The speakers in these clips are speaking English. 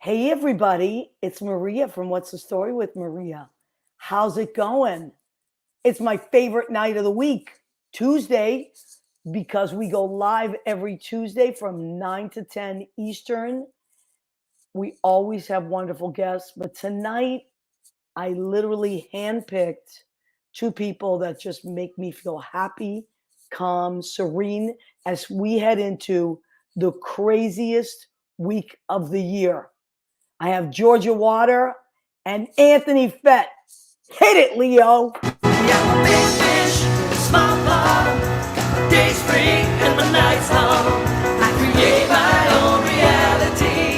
Hey, everybody, it's Maria from What's the Story with Maria. How's it going? It's my favorite night of the week, Tuesday, because we go live every Tuesday from 9 to 10 Eastern. We always have wonderful guests, but tonight I literally handpicked two people that just make me feel happy, calm, serene as we head into the craziest week of the year. I have Georgia Water and Anthony Fett. Hit it, Leo. Yeah, big fish, small pond, days free and my nights long. I create my own reality.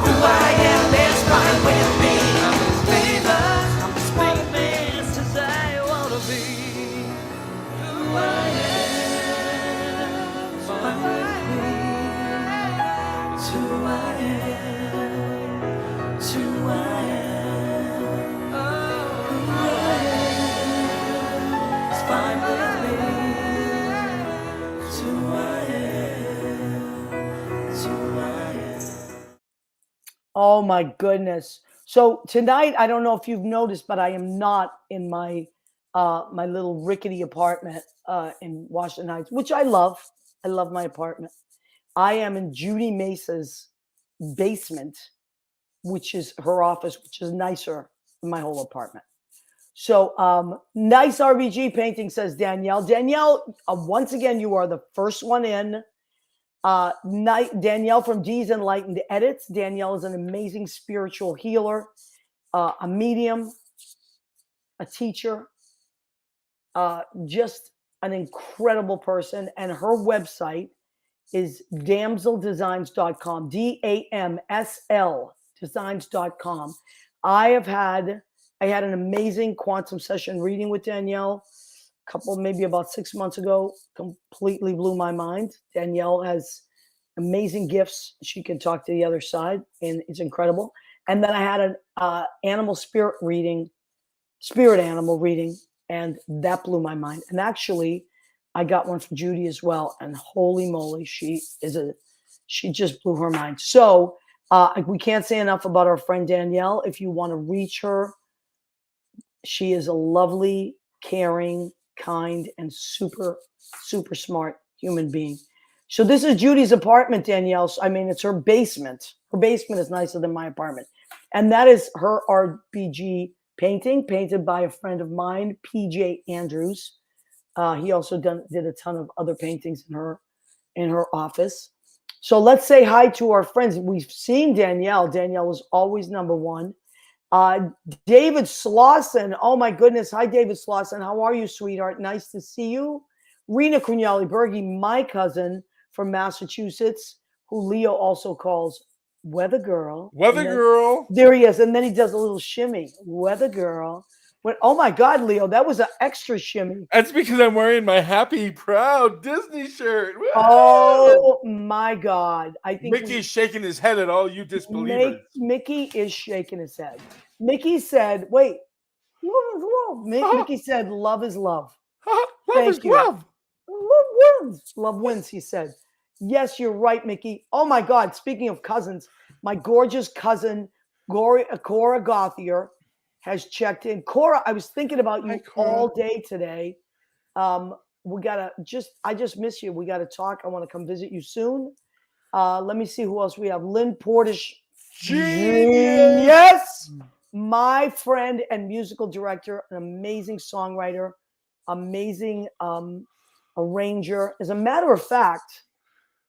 Who I am is fine with me. I'm as famous, I'm as famous as I wanna be. Who I am is fine with me. It's who I am. It's who I am. Oh my goodness. So tonight, I don't know if you've noticed, but I am not in my my little rickety apartment in Washington Heights, which I love. I love my apartment. I am in Judy Mesa's basement, which is her office, which is nicer than my whole apartment. So nice RBG painting, says Danielle. Danielle, once again, you are the first one in. Danielle from D's Enlightened Edits. Danielle is an amazing spiritual healer, a medium, a teacher, just an incredible person. And her website is damseldesigns.com, DAMSL designs.com. I had an amazing quantum session reading with Danielle maybe about 6 months ago. Completely blew my mind. Danielle has amazing gifts. She can talk to the other side, and it's incredible. And then I had an spirit animal reading, and that blew my mind. And actually, I got one from Judy as well, and holy moly, she just blew her mind. So we can't say enough about our friend Danielle. If you want to reach her, she is a lovely, caring, kind, and super, super smart human being. So this is Judy's apartment, Danielle. I mean, it's her basement. Her basement is nicer than my apartment. And that is her RBG painting, painted by a friend of mine, PJ Andrews. He also did a ton of other paintings in her office. So let's say hi to our friends. We've seen Danielle. Danielle was always number one. David Slauson. Oh my goodness. Hi, David Slauson. How are you, sweetheart? Nice to see you. Rena Cugnali Berge, my cousin from Massachusetts, who Leo also calls Weather Girl. Weather Girl. There he is. And then he does a little shimmy. Weather Girl. Oh my God, Leo, that was an extra shimmy. That's because I'm wearing my happy, proud Disney shirt. Woo! Oh my God. I think Mickey's shaking his head at all you disbelievers. Mickey is shaking his head. Mickey said, wait. Mickey said, love is love. Love is love. Love wins, he said. Yes, you're right, Mickey. Oh my God. Speaking of cousins, my gorgeous cousin, Cora Gothier, has checked in. Cora, I was thinking about you all day today. I just miss you. We got to talk. I want to come visit you soon. Let me see who else we have. Lynn Portish. Genius. My friend and musical director, an amazing songwriter, amazing arranger. As a matter of fact,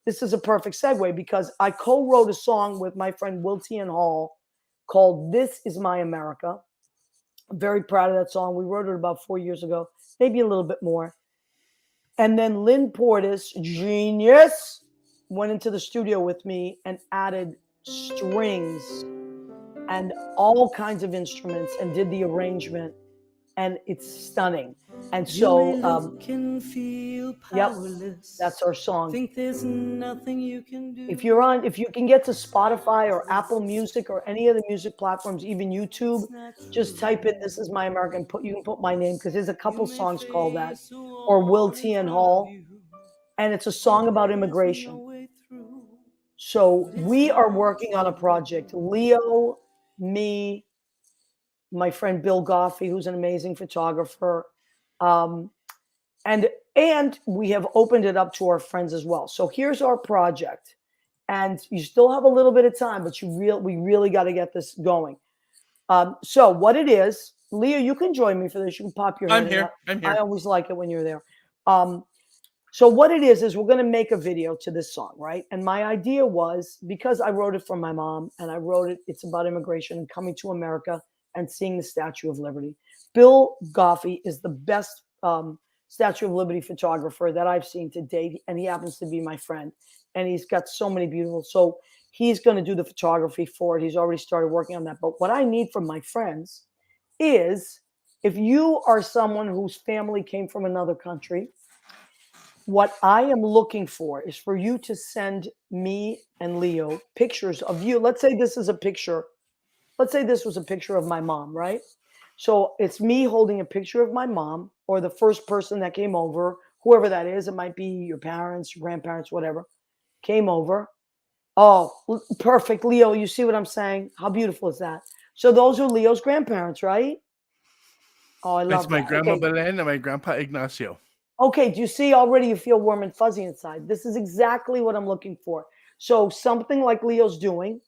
this is a perfect segue because I co-wrote a song with my friend Will T. Hall called This Is My America. I'm very proud of that song. We wrote it about 4 years ago, maybe a little bit more. And then Lynn Portis, genius, went into the studio with me and added strings and all kinds of instruments and did the arrangement. And it's stunning. And so, yep, that's our song. Think there's nothing you can do. If you can get to Spotify or Apple Music or any of the music platforms, even YouTube, just type in "This Is My America" and you can put my name because there's a couple songs called that, or Will T. Hall, and it's a song about immigration. So we are working on a project. Leo, me, my friend Bill Goffey, who's an amazing photographer, um, and we have opened it up to our friends as well. So here's our project, and you still have a little bit of time, but we really got to get this going. So what it is, Leo, you can join me for this. You can pop your I'm head in. here. I'm I here. always like it when you're there. So what it is we're going to make a video to this song, right? And my idea was, because I wrote it from my mom, and it's about immigration and coming to America and seeing the Statue of Liberty. Bill Goffey is the best Statue of Liberty photographer that I've seen to date, and he happens to be my friend, and he's got so many beautiful. So he's going to do the photography for it. He's already started working on that. But what I need from my friends is, if you are someone whose family came from another country, what I am looking for is for you to send me and Leo pictures of you. Let's say this is a picture. Let's say this was a picture of my mom, right? So it's me holding a picture of my mom, or the first person that came over, whoever that is. It might be your parents, your grandparents, whatever, came over. Oh, perfect. Leo, you see what I'm saying? How beautiful is that? So those are Leo's grandparents, right? Oh, I love It's my that. grandma Okay. Belen and my grandpa Ignacio. Okay, do you see already you feel warm and fuzzy inside? This is exactly what I'm looking for. So something like Leo's doing.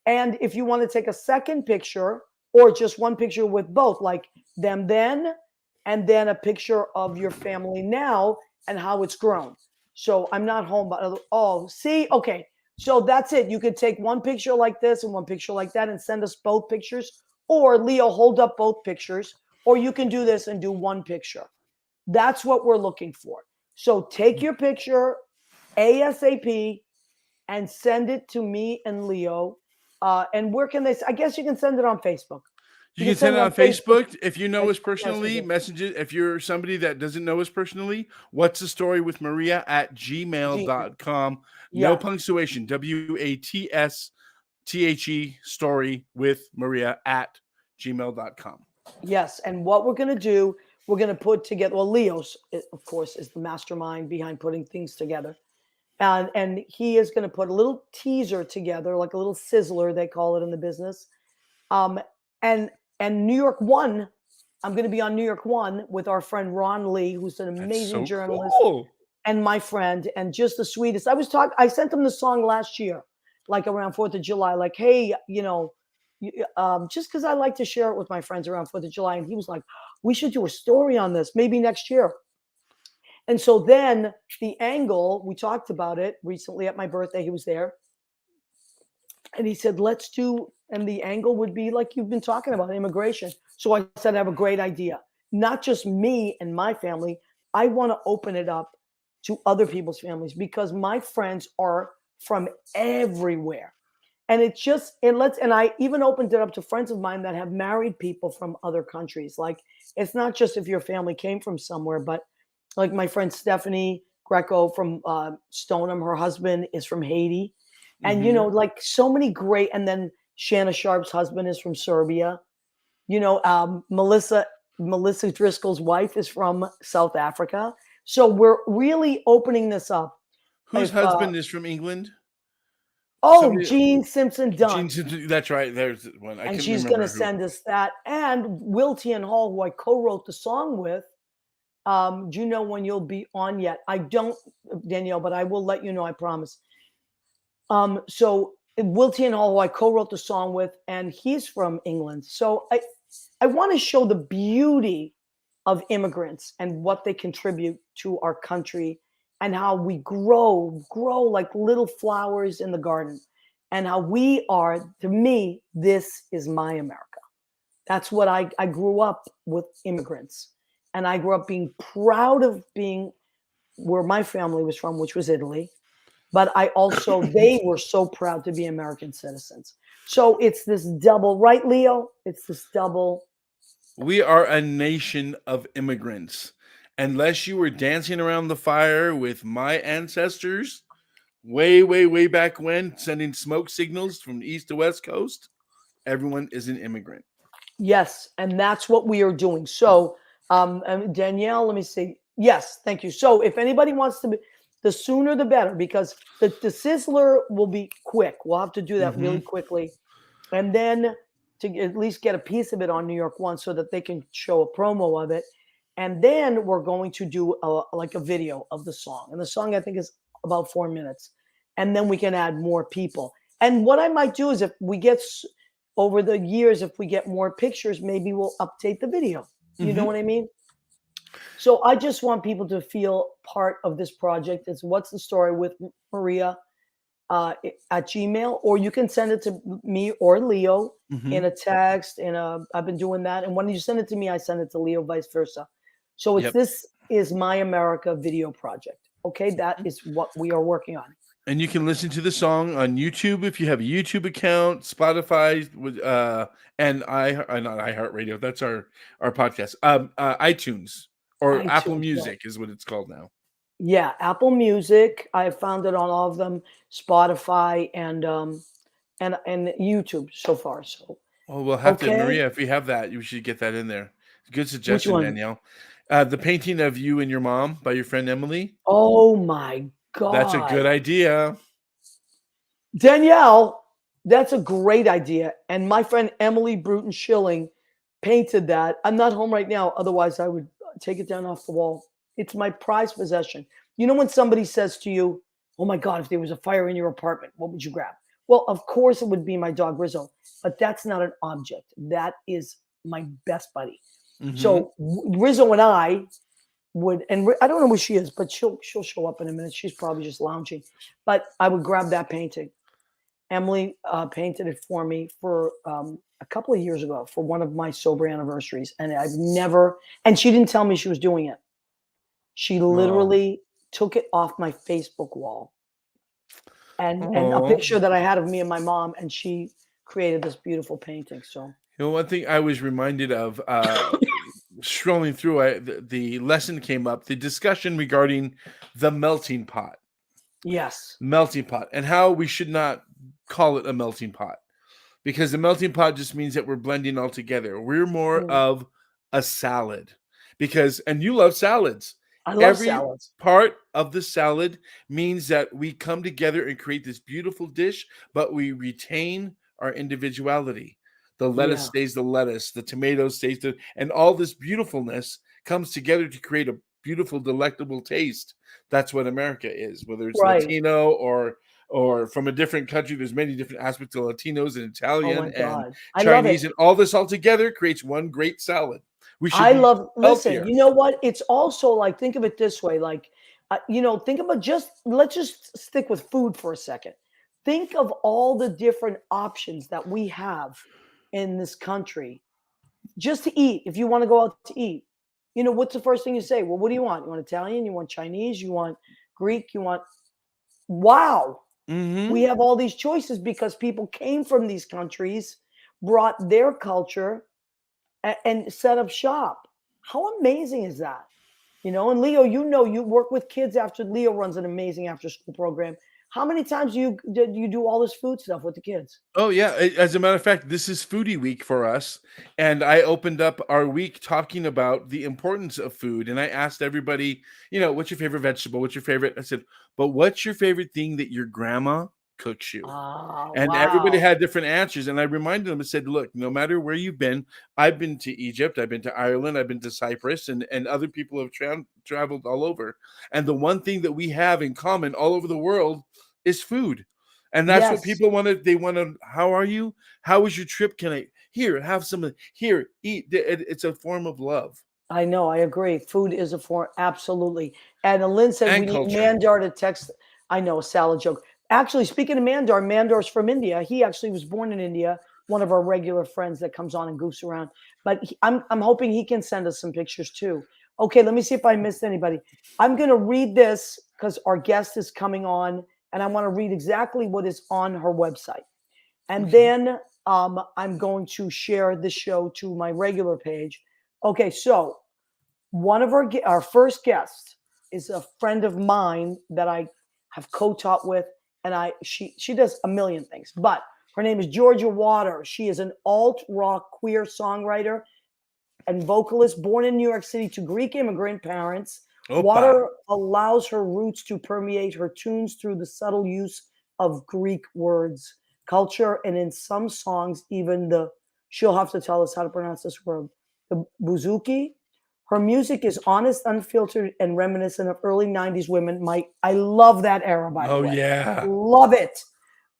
And if you want to take a second picture, or just one picture with both, like them then, and then a picture of your family now and how it's grown. So I'm not home, but oh, see, okay. So that's it. You could take one picture like this and one picture like that and send us both pictures, or Leo, hold up both pictures, or you can do this and do one picture. That's what we're looking for. So take your picture ASAP and send it to me and Leo. And where can they? I guess you can send it on Facebook. You can send it on Facebook. Facebook. If you know us personally, message it. If you're somebody that doesn't know us personally, what's the story with Maria at gmail.com. No Yeah. punctuation. WATSTHE story with Maria at gmail.com. Yes. And what we're going to do, we're going to put together, well, Leo's, of course, is the mastermind behind putting things together. And he is going to put a little teaser together, like a little sizzler, they call it in the business. And New York One, I'm going to be on New York One with our friend Ron Lee, who's an amazing journalist, cool. and my friend, and just the sweetest. I sent him the song last year, like around 4th of July, like, hey, just because I like to share it with my friends around 4th of July. And he was like, we should do a story on this, maybe next year. And so then the angle, we talked about it recently at my birthday, he was there. And he said, let's do, and the angle would be like you've been talking about, immigration. So I said, I have a great idea. Not just me and my family. I want to open it up to other people's families, because my friends are from everywhere. And it just, and I even opened it up to friends of mine that have married people from other countries. Like, it's not just if your family came from somewhere, but like my friend Stephanie Greco from Stoneham, her husband is from Haiti. And, like so many great, and then Shanna Sharp's husband is from Serbia. Melissa Driscoll's wife is from South Africa. So we're really opening this up. Whose husband is from England? Jean Simpson Dunn. That's right. There's one. And she's going to send us that. And Wiltian Hall, who I co-wrote the song with. Do you know when you'll be on yet? I don't, Danielle, but I will let you know, I promise. So Wiltian Hall, who I co-wrote the song with, and he's from England. So I want to show the beauty of immigrants and what they contribute to our country, and how we grow like little flowers in the garden, and how we are, to me, this is my America. That's what I grew up with, immigrants. And I grew up being proud of being where my family was from, which was Italy. But I also, they were so proud to be American citizens. So it's this double, right, Leo? It's this double. We are a nation of immigrants. Unless you were dancing around the fire with my ancestors way, way, way back when, sending smoke signals from east to west coast, everyone is an immigrant. Yes, and that's what we are doing. So, Danielle, let me see. Yes, thank you. So if anybody wants to the sooner the better, because the sizzler will be quick. We'll have to do that really Mm-hmm. quickly. And then to at least get a piece of it on New York One so that they can show a promo of it. And then we're going to do like a video of the song. And the song, I think, is about 4 minutes. And then we can add more people. And what I might do is if we get over the years, if we get more pictures, maybe we'll update the video. You know Mm-hmm. what I mean? So I just want people to feel part of this project. It's What's the Story with Maria at Gmail, or you can send it to me or Leo Mm-hmm. in a text. I've been doing that. And when you send it to me, I send it to Leo, vice versa. So Yep. This is My America video project. Okay. That is what we are working on. And you can listen to the song on YouTube if you have a YouTube account, Spotify, with and not iHeartRadio. That's our podcast. iTunes or Apple iTunes, yeah. Music is what it's called now. Yeah, Apple Music. I found it on all of them, Spotify and YouTube so far. So Oh, we'll have to, okay, Maria. If we have that, you should get that in there. Good which suggestion, one? Danielle. The painting of you and your mom by your friend Emily. Oh my That's a good God, idea. Danielle, that's a great idea. And my friend Emily Bruton Schilling painted that. I'm not home right now, otherwise I would take it down off the wall. It's my prized possession. You know when somebody says to you, "Oh my God, if there was a fire in your apartment, what would you grab?" Well, of course it would be my dog Rizzo, but that's not an object. That is my best buddy. Mm-hmm. So Rizzo and I would, and I don't know where she is, but she'll show up in a minute. She's probably just lounging, but I would grab that painting. Emily painted it for me for a couple of years ago for one of my sober anniversaries, and I've never. And she didn't tell me she was doing it. She literally took it off my Facebook wall, and a picture that I had of me and my mom, and she created this beautiful painting. So You know, one thing I was reminded of strolling through, the lesson came up, the discussion regarding the melting pot. yes, Melting pot, and how we should not call it a melting pot, because the melting pot just means that we're blending all together. We're more of a salad, and you love salads. I love Every salads. part of the salad means that we come together and create this beautiful dish, but we retain our individuality. The lettuce Yeah, stays the lettuce, the tomato stays and all this beautifulness comes together to create a beautiful, delectable taste. That's what America is, whether it's right. Latino or from a different country. There's many different aspects of Latinos and Oh my Italian and God, I love it. Chinese, and all this all together creates one great salad. We should I be love, listen, healthier. you know what? It's also like, think of it this way, like, think about let's just stick with food for a second. Think of all the different options that we have in this country just to eat. If you want to go out to eat, what's the first thing you say? Well, what do you want? You want Italian? You want Chinese? You want Greek? Wow. Mm-hmm. We have all these choices because people came from these countries, brought their culture, and set up shop. How amazing is that? And Leo, you work with kids after. Leo runs an amazing after school program. How many times do you do all this food stuff with the kids? Oh yeah. As a matter of fact, this is Foodie Week for us, and I opened up our week talking about the importance of food. And I asked everybody, what's your favorite vegetable? What's your favorite? I said, but what's your favorite thing that your grandma cooks you? And everybody Wow. had different answers. And I reminded them and said, look, no matter where you've been, I've been to Egypt, I've been to Ireland, I've been to Cyprus, and other people have traveled all over. And the one thing that we have in common all over the world is food. And that's what Yes, people want to, they want to, how are you? How was your trip? Can I, here, have some, here, eat. It's a form of love I know. I agree. Food is a form, absolutely. And Lynn said we and need culture. Mandar to text. I know, a salad joke. Actually, speaking of Mandar, Mandar's from India. He actually was born in India. One of our regular friends that comes on and goofs around. But I'm hoping he can send us some pictures too. Okay, let me see if I missed anybody. I'm going to read this because our guest is coming on, and I want to read exactly what is on her website. And then I'm going to share the show to my regular page. Okay, so one of our first guests is a friend of mine that I have co-taught with, and she does a million things, but her name is Georgia Water. She is an alt rock queer songwriter and vocalist born in New York City to Greek immigrant parents Opa. Water allows her roots to permeate her tunes through the subtle use of Greek words, culture, and in some songs, even the, she'll have to tell us how to pronounce this word, the bouzouki. Her music is honest, unfiltered, and reminiscent of early 90s women. I love that era, by the Oh way. yeah. Love it.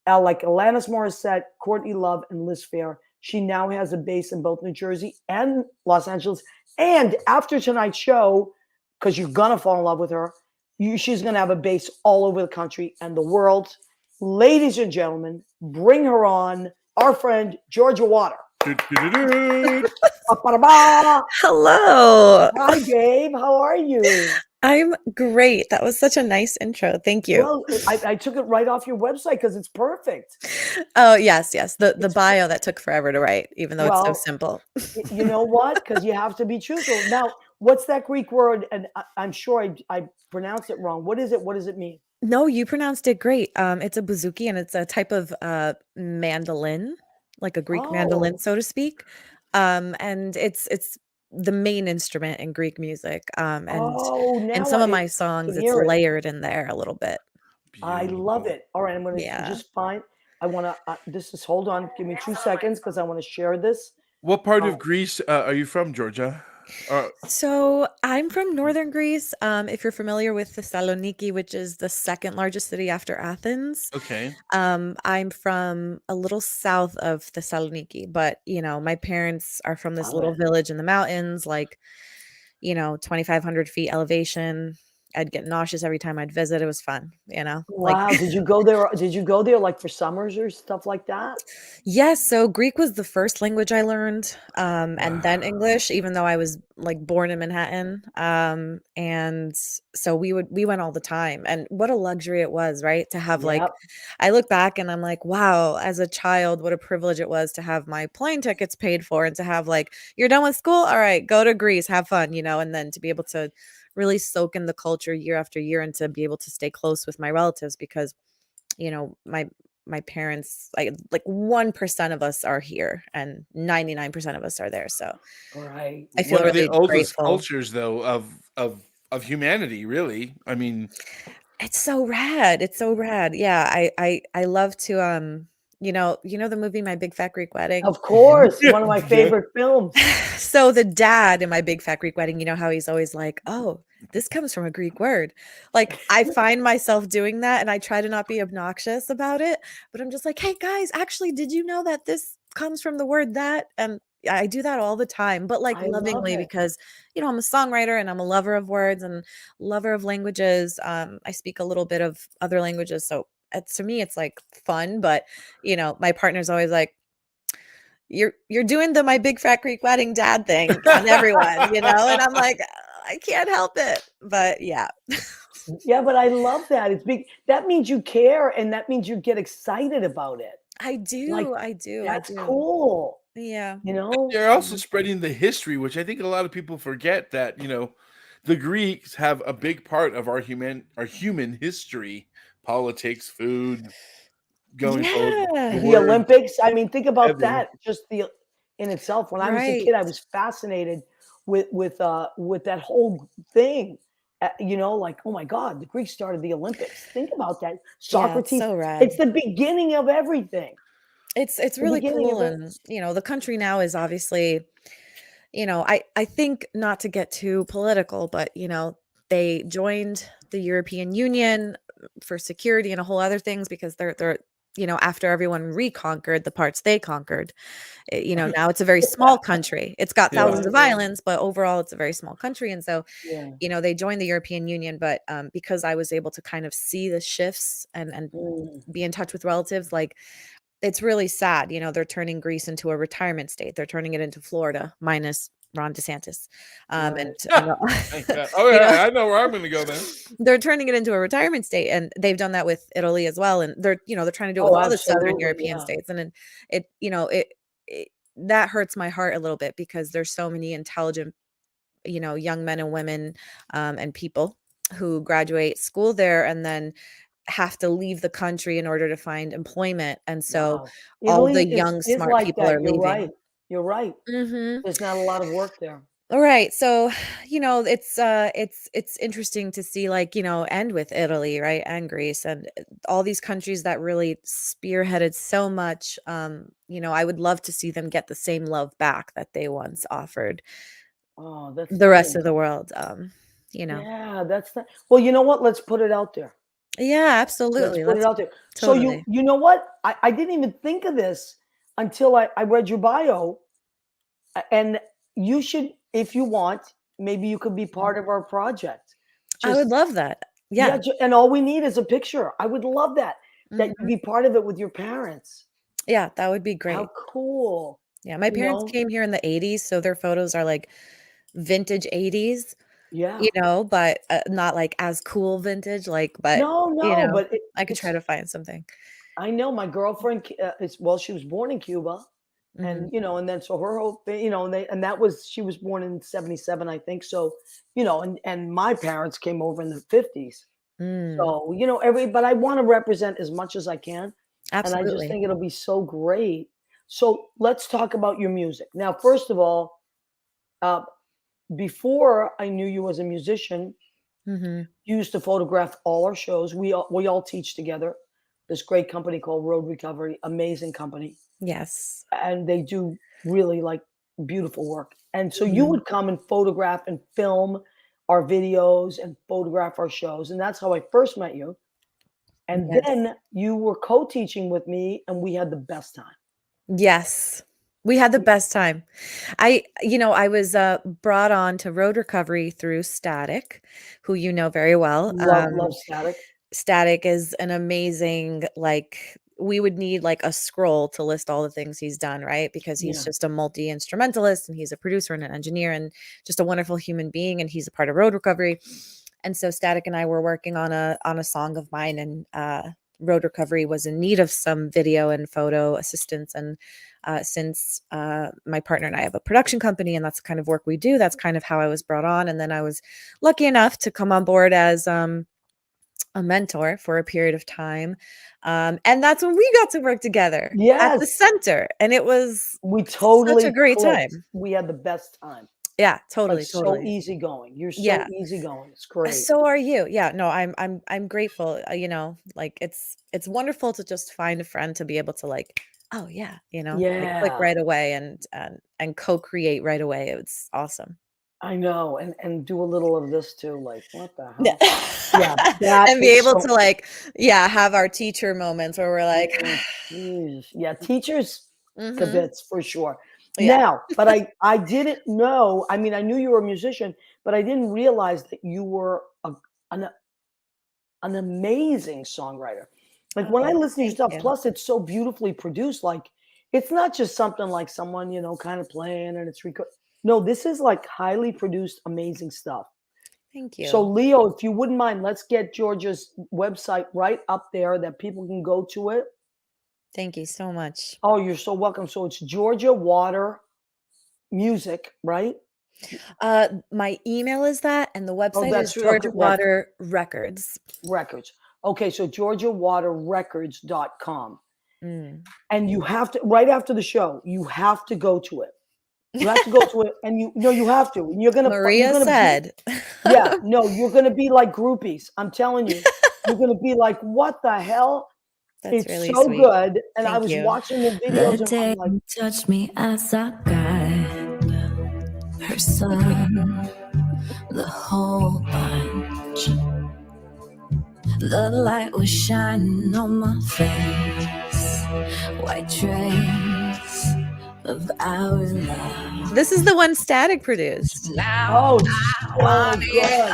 Like Alanis Morissette, Courtney Love, and Liz Phair. She now has a base in both New Jersey and Los Angeles. And after tonight's show, because you're gonna fall in love with her, she's gonna have a base all over the country and the world. Ladies and gentlemen, bring her on, our friend Georgia Water. Do-do-do-do. Ba-ba-da-ba. Hello. Hi, babe. How are you? I'm great. That was such a nice intro. Thank you. Well, I took it right off your website because it's perfect. Oh, yes, yes. The It's bio that took forever to write, even though it's so well, simple. you know what? Because you have to be truthful. Now, what's that Greek word? And I'm sure I pronounced it wrong. What is it? What does it mean? No, you pronounced it great. It's a bouzouki and it's a type of mandolin, like a Greek mandolin, Oh, so to speak. And it's the main instrument in Greek music. And oh, in now some of I my can songs, it's hear it. layered in there a little bit. I love Beautiful. it. All right, I'm going to Yeah. just find, I want to, this is, hold on, give me 2 seconds because I want to share this. What part Uh, of Greece are you from, Georgia? So I'm from northern Greece. If you're familiar with Thessaloniki, which is the second largest city after Athens, Okay. I'm from a little south of Thessaloniki, but my parents are from this love little it. village in the mountains, like 2,500 feet elevation. I'd get nauseous every time I'd visit. It was fun, like Wow. Did you go there? Did you go there like for summers or stuff like that? yes, so Greek was the first language I learned, and then Wow. English, even though I was like born in Manhattan. And so we went all the time, and what a luxury it was, right? To have like, Yep. I look back and I'm like, wow, as a child, what a privilege it was to have my plane tickets paid for and to have like, you're done with school, all right, go to Greece, have fun, and then to be able to really soak in the culture year after year and to be able to stay close with my relatives because my parents, like 1% of us are here and 99% of us are there. So Right. I feel One of the really oldest grateful. cultures, though, of humanity, really. I mean, It's so rad. It's so rad. Yeah, I love to the movie My Big Fat Greek Wedding. Of course. One of my yeah. favorite films. So the dad in My Big Fat Greek Wedding, you know how he's always like, "Oh, this comes from a Greek word." Like I find myself doing that and I try to not be obnoxious about it, but I'm just like, "Hey guys, actually did you know that this comes from the word that?" And I do that all the time, but like I love lovingly it. because I'm a songwriter and I'm a lover of words and lover of languages. I speak a little bit of other languages, so to me it's like fun, but my partner's always like, you're doing the My Big Fat Greek Wedding dad thing on everyone, and I'm like, I can't help it. But yeah. Yeah, but I love that. It's big. That means you care and that means you get excited about it. I Like, do, I do, I that's do. cool. Yeah. You know? You're also spreading the history, which I think a lot of people forget that, the Greeks have a big part of our human history, politics, food, going forward, the Yeah. The words, Olympics, I mean, think about everything. that, just the in itself. When I was a Right. kid, I was fascinated with that whole thing. Like, oh my God, the Greeks started the Olympics. Think about that. Yeah, it's Socrates, so it's rad. the beginning of everything. It's The really beginning cool, of it. and the country now is obviously, I think, not to get too political, but they joined the European Union for security and a whole other things because they're after everyone reconquered the parts they conquered, now it's a very small country. It's got Yeah. thousands of Right. islands, but overall it's a very small country. And so, Yeah. they joined the European Union, but because I was able to kind of see the shifts and Mm. be in touch with relatives, like it's really sad. They're turning Greece into a retirement state. They're turning it into Florida minus Ron DeSantis. And Right. Thank God. Oh you know, yeah, I know where I'm going to go then. they're turning it into a retirement state, and they've done that with Italy as well. And they're trying to do it with Oh, all the southern absolutely. European Yeah. states. And then it that hurts my heart a little bit because there's so many intelligent, young men and women, and people who graduate school there and then have to leave the country in order to find employment. And so Wow. all the Italy is young, is smart like people that. are You're leaving. right. You're right. Mhm. There's not a lot of work there. All right. So, it's interesting to see, like, end with Italy, right? And Greece and all these countries that really spearheaded so much. I would love to see them get the same love back that they once offered Oh, that's the rest nice. of the world. Yeah, that's not, well, you know what? Let's put it out there. Yeah, Let's absolutely. put it Let's out there. So totally. you know what? I didn't even think of this until I read your bio. And you should, if you want, maybe you could be part of our project. I would Just love that. yeah, Yeah. and all we need is a picture. I would love that you Mhm. be part of it with your parents. Yeah, that would be How great. cool. Yeah, my You parents know? came here in the 80s, so their photos are like vintage 80s, Yeah. but not like as cool vintage, like, but No, no, but I could try it's to find something. I know my girlfriend is, well, she was born in Cuba. Mhm. And and then so her whole thing, and that was, she was born in 77, I think. So, and my parents came over in the 50s. Mm, So, but I want to represent as much as I can. And I just absolutely. think it'll be so great. So let's talk about your music. Now, first of all, uh, before I knew you as a musician, Mhm. you used to photograph all our shows. We all teach together. This great company called Road Recovery, amazing company. Yes. And they do really like beautiful work. And so you Mhm. would come and photograph and film our videos and photograph our shows. And that's how I first met you. And Yes. then you were co-teaching with me and we had the best time. Yes. We had the best time. I was, brought on to Road Recovery through Static, who you know very well. Love Static. Static is an amazing, like, we would need like a scroll to list all the things he's done, right? Because he's Yeah. just a multi-instrumentalist and he's a producer and an engineer and just a wonderful human being, and he's a part of Road Recovery. And so Static and I were working on a song of mine, and Road Recovery was in need of some video and photo assistance. And since my partner and I have a production company and that's the kind of work we do, that's kind of how I was brought on. And then I was lucky enough to come on board as a mentor for a period of time. And that's when we got to work together at the Yes. center. And it was We such a totally great clicked. time. We had the best time. Yeah, Like totally, so totally. easygoing. You're so Yeah. easygoing. It's great. So are you. Yeah, no, I'm grateful. Like it's wonderful to just find a friend to be able to like, oh yeah, like click Yeah. right away and co-create right away. It's awesome. I know. And do a little of this too. Like, what the Yeah. hell? Yeah, that And be is able so to like, yeah, have our teacher moments where we're like, mm, jeez. Yeah, teachers to mhm. bits for sure. Yeah. Now, but I didn't know. I mean, I knew you were a musician, but I didn't realize that you were an an amazing songwriter. Like when I Oh, listen to your thank stuff, you. plus it's so beautifully produced. Like it's not just something like someone kind of playing and it's record. No, this is like highly produced, amazing stuff. Thank So, you. Leo, if you wouldn't mind, let's get Georgia's website right up there that people can go to it. Thank you so much. Oh, you're so welcome. So it's Georgia Water Music, right? My email is that, and the Oh, website is that's okay, Georgia right. Water Records. Records. Okay, so georgiawaterrecords.com. Mm. And you have to, right after the show, you have to go to it. You have to go to it, and you have to. And you're Maria gonna be, said. yeah, no, you're gonna be like groupies. I'm telling you, you're gonna be like, what the hell? That's It's really so sweet. good. And I Thank was you. watching the videos, That and I'm day like, you touched me as I got her son, the whole bunch. The light was shining on my face, white trace of our love. This is the one Static produced. Now oh, it's I so want it good.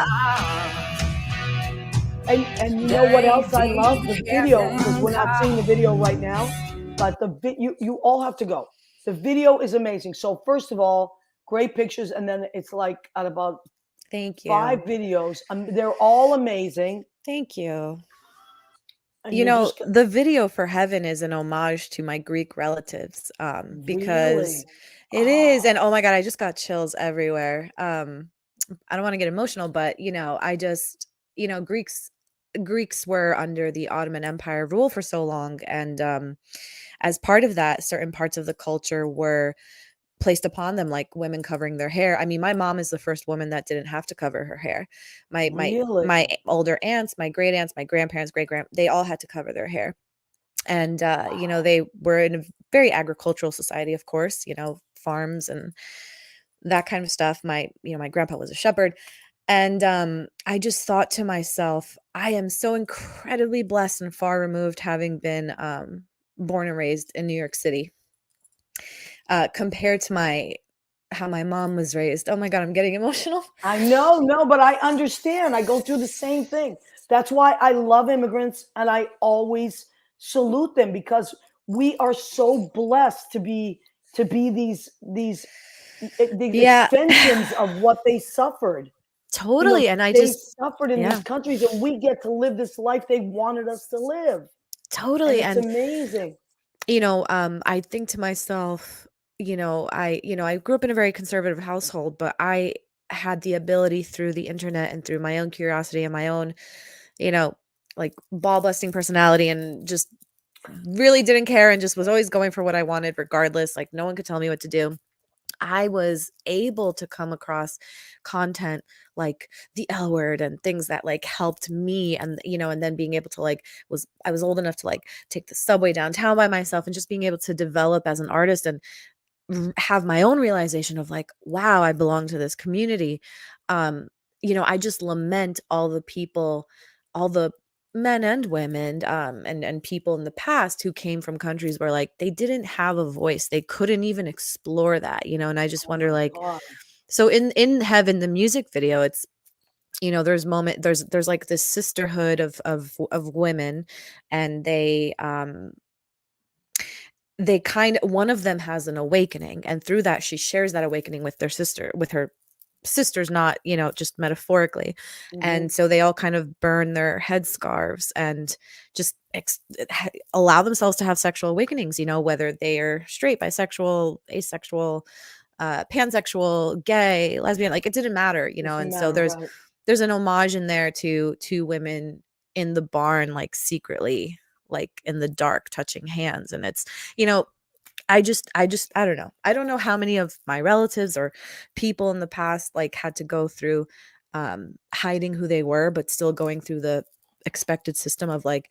all. And you know what Day else I deep love? The video, because heaven we're not seeing the video right now, but you all have to go. The video is amazing. So first of all, great pictures, and then it's like at about Thank five you. videos. They're all amazing, Thank you. and you're just The video for Heaven is an homage to my Greek relatives, because really, it is, and oh oh my God, I just got chills everywhere. I don't want to get emotional, but I just, Greeks were under the Ottoman Empire rule for so long, and as part of that, certain parts of the culture were placed upon them, like women covering their hair. I mean, my mom is the first woman that didn't have to cover her hair. My Really? older aunts, my great aunts, my grandparents, they all had to cover their hair. And they were in a very agricultural society, of course, farms and that kind of stuff. My grandpa was a shepherd. And I just thought to myself, I am so incredibly blessed and far removed, having been born and raised in New York City, compared to how my mom was raised. Oh my God, I'm getting emotional. I know, no, but I understand. I go through the same thing. That's why I love immigrants, and I always salute them, because we are so blessed to be these Yeah. extensions of what they suffered. Totally. And They suffered in yeah, these countries, and we get to live this life they wanted us to live. And totally. it's And amazing. I think to myself, I grew up in a very conservative household, but I had the ability through the internet and through my own curiosity and my own, you know, like ball busting personality, and just really didn't care and just was always going for what I wanted regardless. Like no one could tell me what to do. I was able to come across content like the L word and things that like helped me, and and then being able to I was old enough to like take the subway downtown by myself, and just being able to develop as an artist and have my own realization of like, wow, I belong to this community. I just lament all the people, all the men and women, and people in the past who came from countries where like they didn't have a voice. They couldn't even explore that, and I just Oh wonder my like, God. so in Heaven, the music video, it's there's like this sisterhood of women, and they kind of, one of them has an awakening, and through that she shares that awakening with her sisters, not just metaphorically. Mhm. And so they all kind of burn their headscarves and just allow themselves to have sexual awakenings, whether they are straight, bisexual, asexual, pansexual, gay, lesbian, like it didn't matter, Doesn't and so matter, right? there's an homage in there to two women in the barn, like secretly, like in the dark, touching hands. And it's, I don't know. I don't know how many of my relatives or people in the past like had to go through hiding who they were, but still going through the expected system of like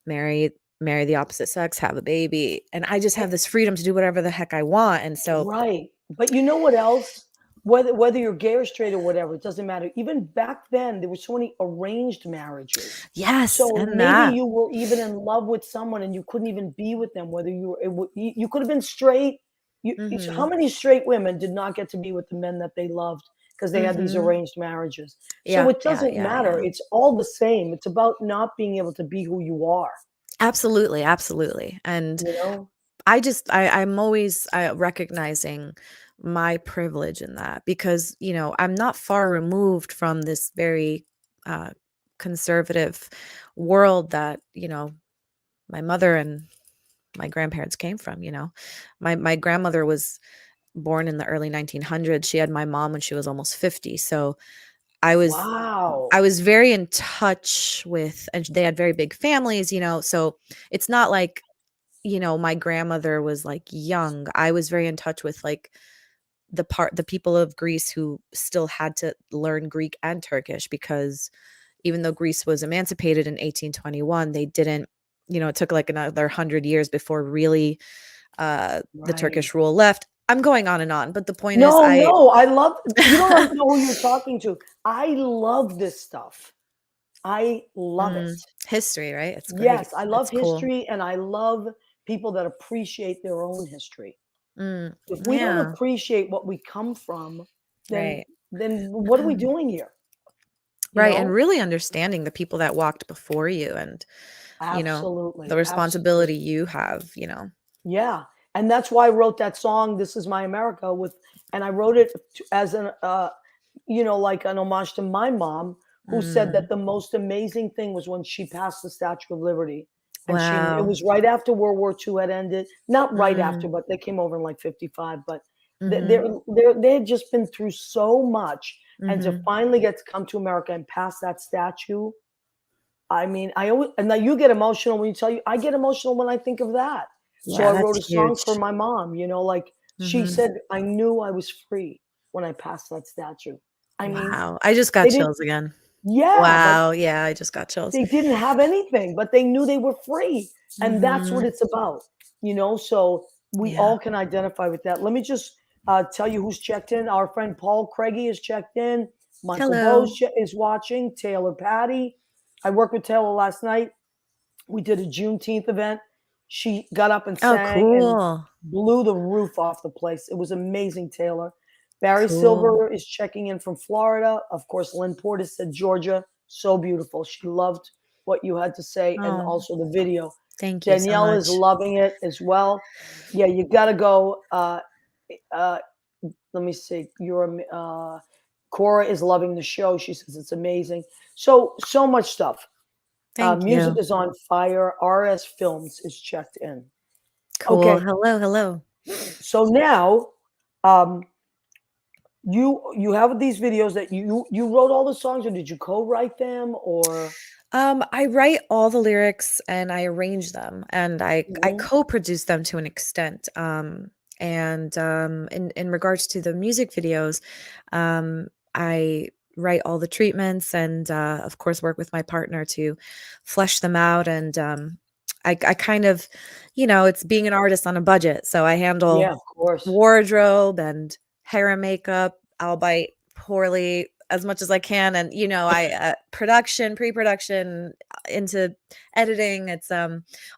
marry the opposite sex, have a baby. And I just have this freedom to do whatever the heck I want. And so, Right. But you know what else? Whether you're gay or straight or whatever, it doesn't matter. Even back then, there were so many arranged marriages. yes, So and maybe that. you were even in love with someone and you couldn't even be with them. Whether you were, you could have been straight. How Mhm. many straight women did not get to be with the men that they loved because they had these Mhm. arranged marriages? So Yeah, it yeah, doesn't yeah, matter. yeah. It's all the same. It's about not being able to be who you are. Absolutely, absolutely. And You know? I'm always recognizing my privilege in that, because I'm not far removed from this very uh, conservative world that my mother and my grandparents came from. My grandmother was born in the early 1900s. She had my mom when she was almost 50. So I was I Wow. was very in touch with, and they had very big families. So it's not like my grandmother was like young. I was very in touch with like the people of Greece who still had to learn Greek and Turkish, because even though Greece was emancipated in 1821, they didn't, it took like another 100 years before really the Right. Turkish rule left. I'm going on and on, but the point is No, no, I love, you don't know who you're talking to. I love this stuff. I love it. history, right? It's great. Yes, I love It's cool. history, and I love people that appreciate their own history. Mm, If we don't yeah, appreciate what we come from, then right. what are we doing here? You Right, and know? really understanding the people that walked before you, and the Absolutely. responsibility Absolutely. you have. Yeah. And that's why I wrote that song, This Is My America, and I wrote it as like an homage to my mom, who said Mm, that the most amazing thing was when she passed the Statue of Liberty. And it wow. was right after World War II had ended. Not right after, Mm, but they came over in like 55. But mhm, they had just been through so much. And to mhm. finally get to come to America and pass that statue, I mean, I always, and now you get emotional when you tell you, I get emotional when I think of that. So Yeah, I that's wrote a song for huge. my mom, like She Mhm. said, "I knew I was free when I passed that statue." I mean, Wow. I just got they didn't chills again. yeah, but Wow. Yeah, I just got chills. they didn't have anything, but they knew they were free. And that's what Mhm. it's about, So we Yeah. all can identify with that. Let me just tell you who's checked in. Our friend Paul Craigie is checked in. Michael Bose Hello. is watching. Taylor Patty. I worked with Taylor last night. We did a Juneteenth event. She got up and Oh, sang and cool. blew the roof off the place. It was amazing, Taylor. Barry Cool. Silver is checking in from Florida. Of course, Lynn Portis said Georgia. So beautiful. She loved what you had to say and Oh, also the video. thank you so Danielle is much. loving it as well. Yeah, you got to go. Uh, let me see. Cora is loving the show. She says it's amazing. So much stuff. Thank Music you. is on fire. RS Films is checked in. Cool. Okay, Hello, hello. so now um, you have these videos that you wrote all the songs, or did you co-write them, or I write all the lyrics and I arrange them and I Mhm. co-produce them to an extent. And in regards to the music videos, I write all the treatments and of course work with my partner to flesh them out and I kind of, it's being an artist on a budget. So I handle Yeah, of course. wardrobe and hair and makeup, albeit poorly as much as I can. And, I production, pre-production, into editing. It's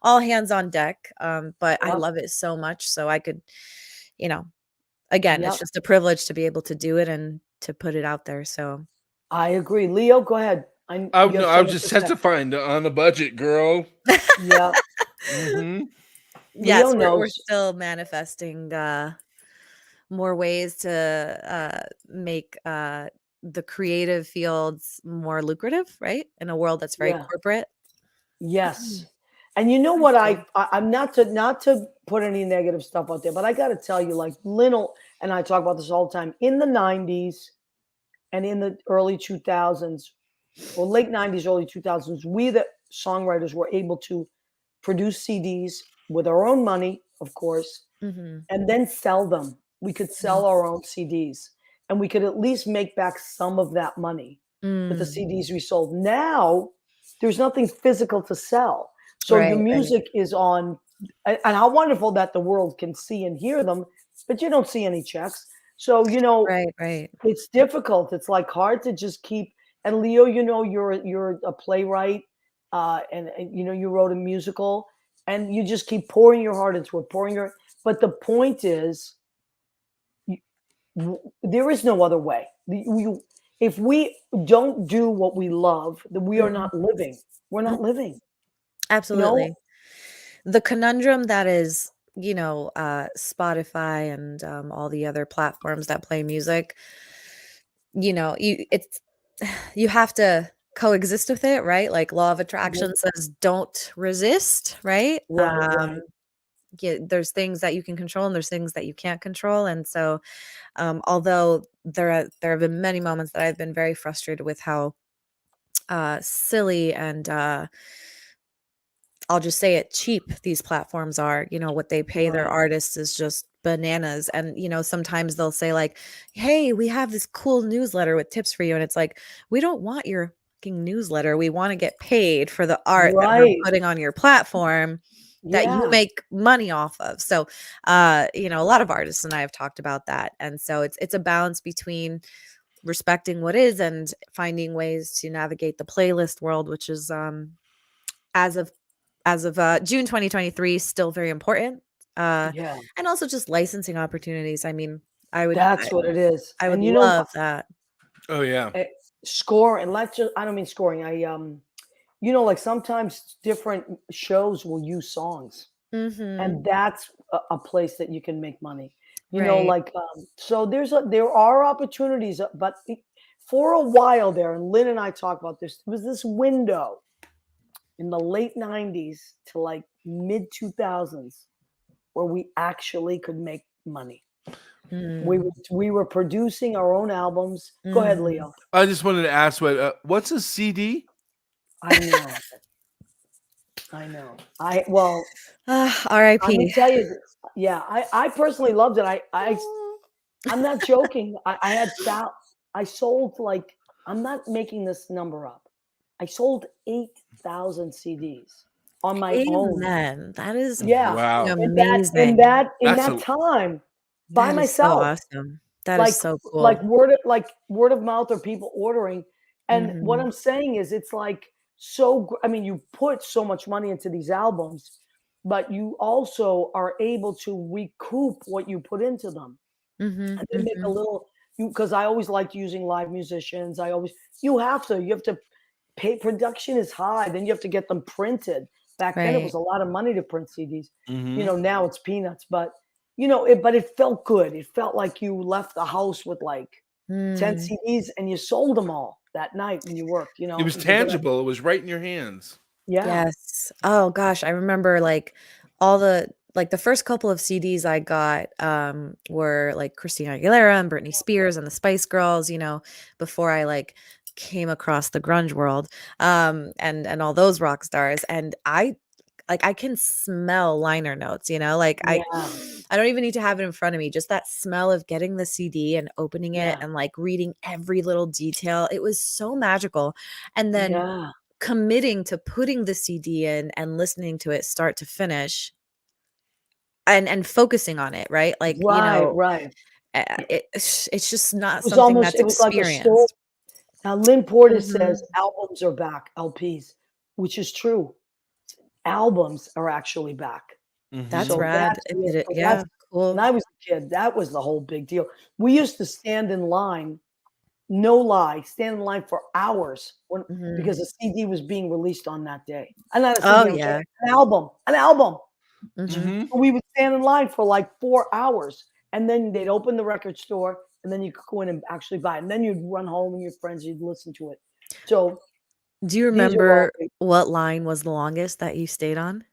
all hands on deck. But I Yep, love it so much. So I could, you know, again, it's yep. just a privilege to be able to do it and to put it out there. So I agree. Leo, go ahead. You have I so was much just to say. testifying on a budget, girl. Yeah, Hmm. Leo yes, we're knows. still manifesting more ways to make the creative fields more lucrative, right? In a world that's very Yeah, corporate. yes. Mm. And you know Thank what? you. I'm not to put any negative stuff out there, but I got to tell you, like Lionel and I talk about this all the time. In the '90s and in the early 2000s, or late '90s, early 2000s, we the songwriters were able to produce CDs with our own money, of course, Mhm. and then sell them. We could Mm. sell our own CDs and we could at least make back some of that money with the Mm. CDs we sold. Now, there's nothing physical to sell. So your Right, right. music is on, and how wonderful that the world can see and hear them, but you don't see any checks. So, Right, right. it's difficult. It's like hard to just keep. And Leo, you're a playwright, and you wrote a musical, and you just keep pouring your heart into it, pouring your. But the point is, there is no other way. If we don't do what we love, then we are Mhm. not living. We're Mm, not living. You know? absolutely. The conundrum that is, Spotify and all the other platforms that play music, it's you have to coexist with it, right? Like law of Mhm. attraction says don't resist, right? Right, right. Yeah, there's things that you can control and there's things that you can't control. And so although there have been many moments that I've been very frustrated with how silly and I'll just say it, cheap these platforms are. What they pay their Right. artists is just bananas. And, sometimes they'll say like, "Hey, we have this cool newsletter with tips for you." And it's like, "We don't want your fucking newsletter. We want to get paid for the art that we're Right. putting on your platform that you Yeah. make money off of." So, a lot of artists and I have talked about that. And so it's a balance between respecting what is and finding ways to navigate the playlist world, which is as of June 2023, still very important. Uh, Yeah. and also just licensing opportunities. I mean, I would I, That's what it is. I would And love that. Oh yeah. eh, score and let's just I don't mean scoring. Like sometimes different shows will use songs. Mhm. And that's a place that you can make money. Right. So there are opportunities, but for a while there, and Lynn and I talk about this, there was this window in the late '90s to like mid 2000s where we actually could make money. We Mm. were, we were producing our own albums. Go ahead, Mhm. Leo. I just wanted to ask what's a CD? I know. I know. Well, I'm gonna R.I.P. tell you, yeah, I personally loved it. I'm not joking. I had I sold like, I'm not making this number up. I sold 8,000 CDs on my own. Amen. That is Yeah, Wow. amazing. in That's that a time by That is so myself. awesome. That is Like so cool. word of mouth or people ordering. And what Mhm. I'm saying is it's like I mean, you put so much money into these albums, but you also are able to recoup what you put into them. Mhm. And then make a Mhm. little, you because I always liked using live musicians. You have to pay, production is high, then you have to get them printed. Back then it was Right. a lot of money to print CDs. mhm. Now it's peanuts, but but it felt good. It felt like you left the house with like 10 Mm. CDs and you sold them all that night when you worked. It It was was a good, tangible. It was right in your hands. yeah, Yes. Oh gosh, I remember like all the first couple of CDs I got were like Christina Aguilera and Britney Spears and the Spice Girls, before I like came across the grunge world and all those rock stars and I can smell liner notes, like yeah, I don't even need to have it in front of me. Just that smell of getting the CD and opening it yeah, and like reading every little detail. It was so magical. And then yeah. committing to putting the CD in and listening to it start to finish and focusing on it, right? Like, Right, right. it's just not something It that's was like a soul. experienced. Now, Lynn Porter says Mhm. albums are back, LPs, which is true. Albums are actually back. That's Mhm. So rad. If it that's yeah, when cool. I was a kid, that was the whole big deal. We used to stand in line, no lie, stand in line for hours Mhm. because a CD was being released on that day. Not a Oh, CD, I'm sorry, yeah. an album. Mhm. Mhm. We would stand in line for like 4 hours, and then they'd open the record store, and then you could go in and actually buy it. And then you'd run home with your friends, you'd listen to it. So Do you these are all remember big. what line was the longest that you stayed on?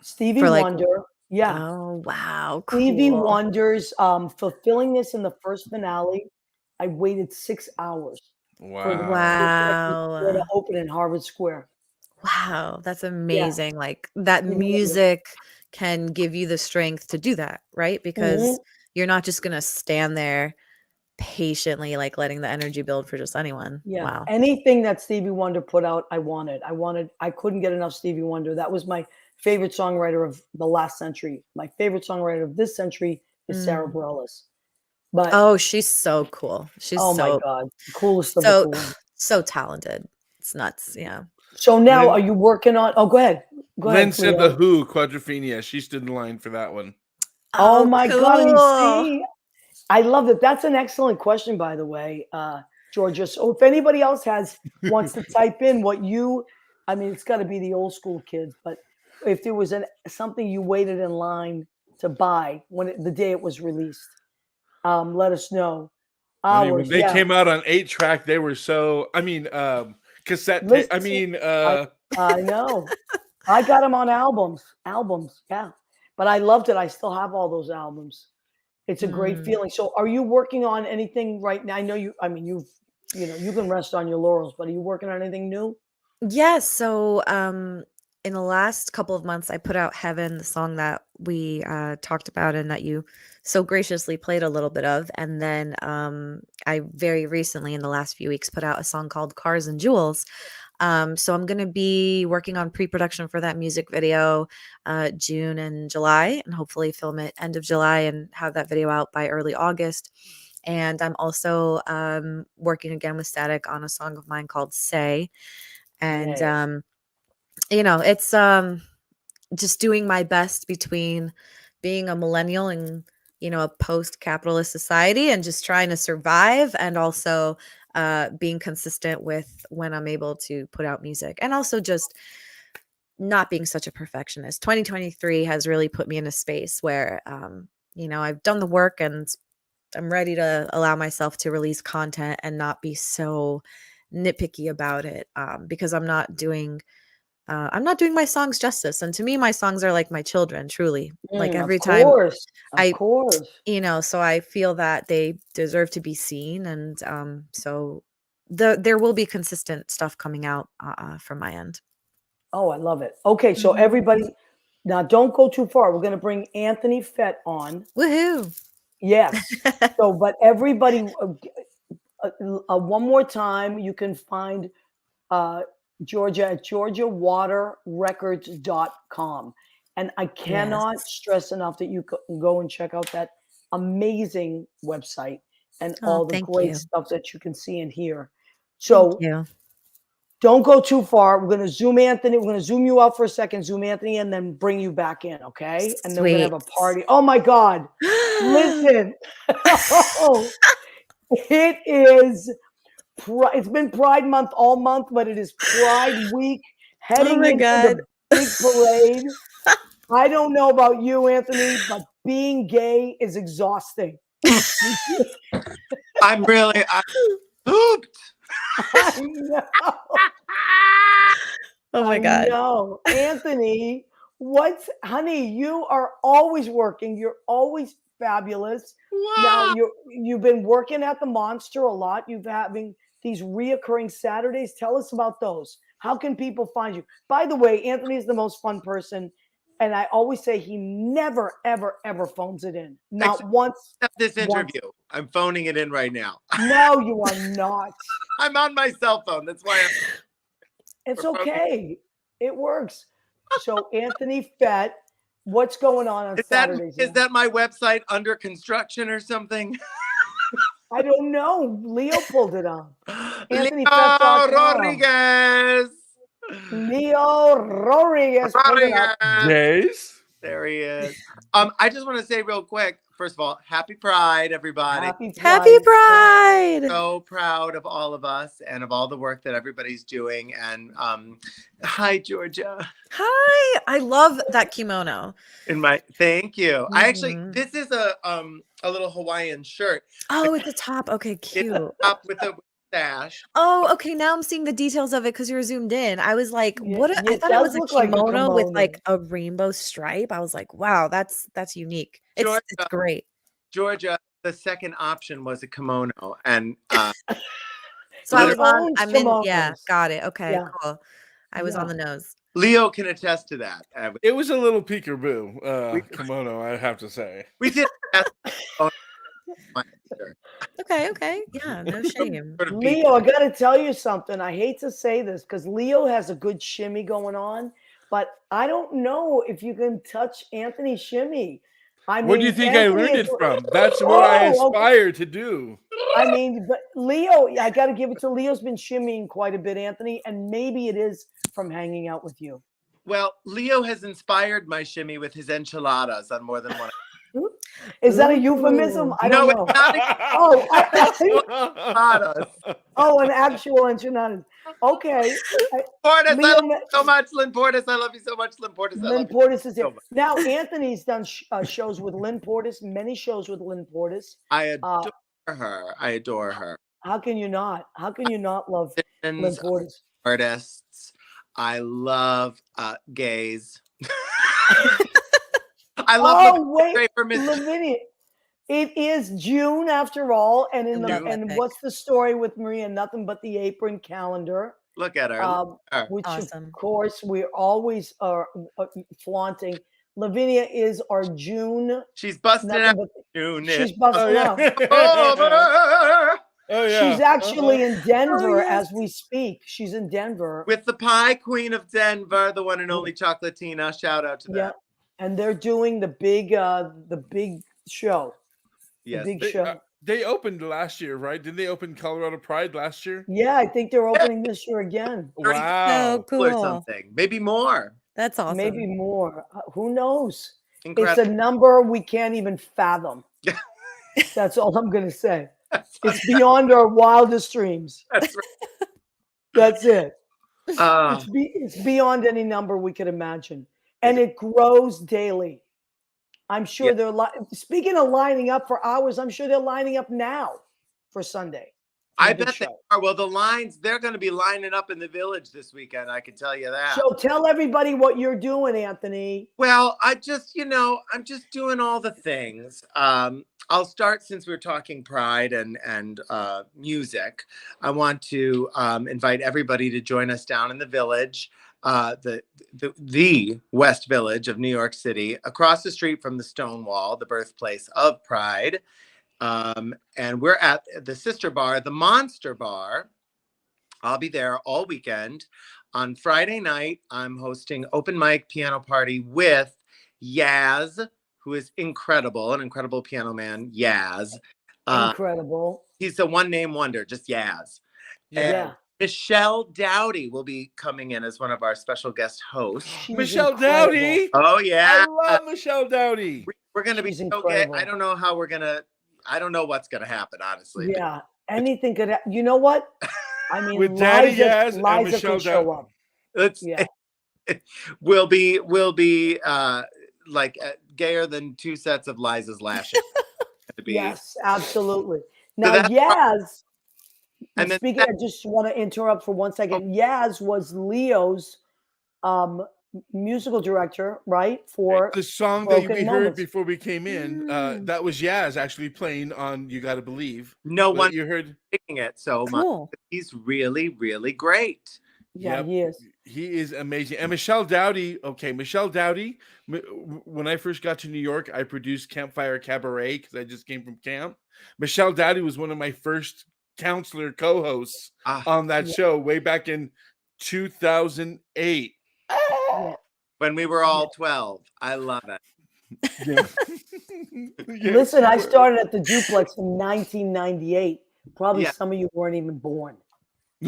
Stevie For, like Wonder, yeah. oh, wow, Stevie cool. Wonder's Fulfilling This in the first finale, I waited 6 hours for the Wow. record store to Wow. open in Harvard Square. Wow, that's Yeah, amazing, like, that Stevie Wonder. music can give you the strength to do that, right? Because Mhm. you're not just gonna stand there patiently, like, letting the energy build for just anyone. Yeah, Wow. anything that Stevie Wonder put out, I wanted. I couldn't get enough Stevie Wonder. That was my favorite songwriter of the last century. My favorite songwriter of this century is Sarah Mm. Bareilles. But Oh, she's so cool. She's oh my so God, the coolest of the so cool. so talented. It's nuts, yeah. So now are Lynn you working on, oh, go ahead. Go Lynn ahead, said the Cleo. Who, Quadrophenia. She stood in line for that one. Oh Oh, my God, you cool. see? I love it. That's an excellent question, by the way, Georgia. So if anybody else wants to type in what I mean, it's got to be the old school kids, but if there was something you waited in line to buy the day it was released, let us know. I mean, when Hours, they yeah. came out on 8-track, they were so. I mean, cassette tape. I Listen, mean, I I know. I got them on albums, yeah. But I loved it. I still have all those albums. It's a great Mm. feeling. So are you working on anything right now? I know I mean, you can rest on your laurels, but are you working on anything new? Yes. So, in the last couple of months, I put out Heaven, the song that we talked about and that you so graciously played a little bit of. And then I very recently, in the last few weeks, put out a song called Cars and Jewels. So I'm going to be working on pre-production for that music video June and July, and hopefully film it end of July and have that video out by early August. And I'm also working again with Static on a song of mine called Say. And Hey, it's just doing my best between being a millennial and a post-capitalist society and just trying to survive, and also being consistent with when I'm able to put out music, and also just not being such a perfectionist. 2023 has really put me in a space where I've done the work and I'm ready to allow myself to release content and not be so nitpicky about it, because I'm not doing my songs justice. And to me, my songs are like my children, truly. Like of every time course, of I, course. so I feel that they deserve to be seen. And so there will be consistent stuff coming out from my end. Oh, I love it. Okay, so Mhm. everybody, now don't go too far. We're going to bring Anthony Fett on. Woohoo! Yes. So, but everybody, one more time, you can find uh, Georgia at georgiawaterrecords.com. And I cannot Yes. stress enough that you can go and check out that amazing website and Oh, all the thank great you. stuff that you can see and hear. Thank So you. don't go too far. We're going to zoom Anthony. We're going to zoom you out for a second, zoom Anthony, and then bring you back in. Okay. And then we're going to Sweet. have a party. Oh my God. Listen. Oh, it is. It's been Pride Month all month, but it is Pride Week Oh heading my into God. the big parade. I don't know about you, Anthony, but being gay is exhausting. I'm pooped. I know. Oh my I God. know. Anthony, honey, you are always working. You're always fabulous. Now Wow. you've been working at the Monster a lot. You've having these reoccurring Saturdays. Tell us about those. How can people find you? By the way, Anthony is the most fun person. And I always say he never, ever, ever phones it in. Not Except once. this Once. interview. I'm phoning it in right now. No, you are not. I'm on my cell phone. That's why It's we're phoning. okay. It works. So Anthony Fett, what's going on Saturdays? Is that my website under construction or something? I don't know. Leo pulled it up. Leo AnthonyFett.com. Rodriguez. Leo Rodriguez pulled it up. Jace. There he is. I just want to say real quick, first of all, happy Pride, everybody. Happy Happy Pride. Pride. So proud of all of us and of all the work that everybody's doing. And hi, Georgia. Hi. I love that kimono. Thank you. I actually, Mhm. this is a little Hawaiian shirt. Oh, it's a top. Okay, It's cute. up with a sash. Oh, okay. Now I'm seeing the details of it because you're zoomed in. I was like, Yeah, what? I it thought it was does a look like a kimono with kimono. like a rainbow stripe. I was like, wow, that's unique. It's great. Georgia, the second option was a kimono. And So I He was on, owns I'm in, yeah, kimonos. got it. Okay, Yeah. cool. I was on Yeah. the nose. Leo can attest to that. It was a little peekaboo kimono, I have to say. We did. Okay. Yeah, no shame. Leo, I got to tell you something. I hate to say this because Leo has a good shimmy going on, but I don't know if you can touch Anthony's shimmy. I mean, What do you think Anthony I learned is, it from? That's what I Oh, okay. aspire to do. I mean, but Leo, I got to give it to Leo's been shimmying quite a bit, Anthony, and maybe it is from hanging out with you. Well, Leo has inspired my shimmy with his enchiladas on more than one. Is that a euphemism? I don't know. Oh, an actual enchilada. Okay. Portis, Leo I love you so much. Lynn Portis, I love you so much. Lynn Portis, I Lynn love you Portis is here. so much. Now, Anthony's done shows with Lynn Portis, many shows with Lynn Portis. I adore her. I adore her. How can you not? How can you not love Lynn Portis? Artists. I love gays. I love Lavinia. It is June after all, and and what's the story with Maria? Nothing but the apron calendar. Look at her. Which awesome. of course we always are flaunting. Lavinia is our June. She's busting out. She's busting out. Oh, yeah. She's actually in Denver as we speak. She's in Denver with the Pie Queen of Denver, the one and only Chocolatina. Shout out to them. Yeah, and they're doing the big show. Yes, the big show. They opened last year, right? Didn't they open Colorado Pride last year? Yeah, I think they're opening this year again. Wow, so cool. Or something, maybe more. That's awesome. Maybe more. Who knows? Incredible. It's a number we can't even fathom. That's all I'm going to say. It's beyond our wildest dreams. That's right. That's it. It's beyond any number we could imagine. And it grows daily. I'm sure they're speaking of lining up for hours, I'm sure they're lining up now for Sunday. I bet they are. Well, they're going to be lining up in the Village this weekend. I can tell you that. So tell everybody what you're doing, Anthony. Well, I'm just doing all the things. I'll start since we're talking Pride and music. I want to invite everybody to join us down in the Village the West Village of New York City, across the street from the Stonewall, the birthplace of Pride. And we're at the sister bar, the Monster Bar. I'll be there all weekend. On Friday night, I'm hosting open mic piano party with Yaz, who is incredible, an incredible piano man, Yaz. Incredible. He's a one-name wonder, just Yaz. Yeah. Michelle Dowdy will be coming in as one of our special guest hosts. She's Michelle incredible. Dowdy. Oh yeah, I love Michelle Dowdy. we're gonna be She's so gay. incredible. I don't know how we're gonna. I don't know what's gonna happen, honestly. Yeah. Anything could happen. You know what? I mean, With Daddy Yaz and Liza Michelle could show Dowdy. up. It's Yeah. we'll be like gayer than two sets of Liza's lashes. To be. Yes, absolutely. Now, that's Yaz, And then speaking, I just want to interrupt for 1 second. Yaz was Leo's musical director, right? For The song that we Broken heard Moments. before we came in, that was Yaz actually playing on "You Gotta Believe." no But one you heard. picking it so much. Cool. He's really, really great. Yeah, Yep. he is. He is amazing. And Michelle Dowdy, okay, Michelle Dowdy, when I first got to New York, I produced Campfire Cabaret because I just came from camp. Michelle Dowdy was one of my first counselor co-hosts on that show way back in 2008. Yeah. When we were all 12. I love it. Yeah. Listen, I started at the Duplex in 1998. Probably Yeah. some of you weren't even born.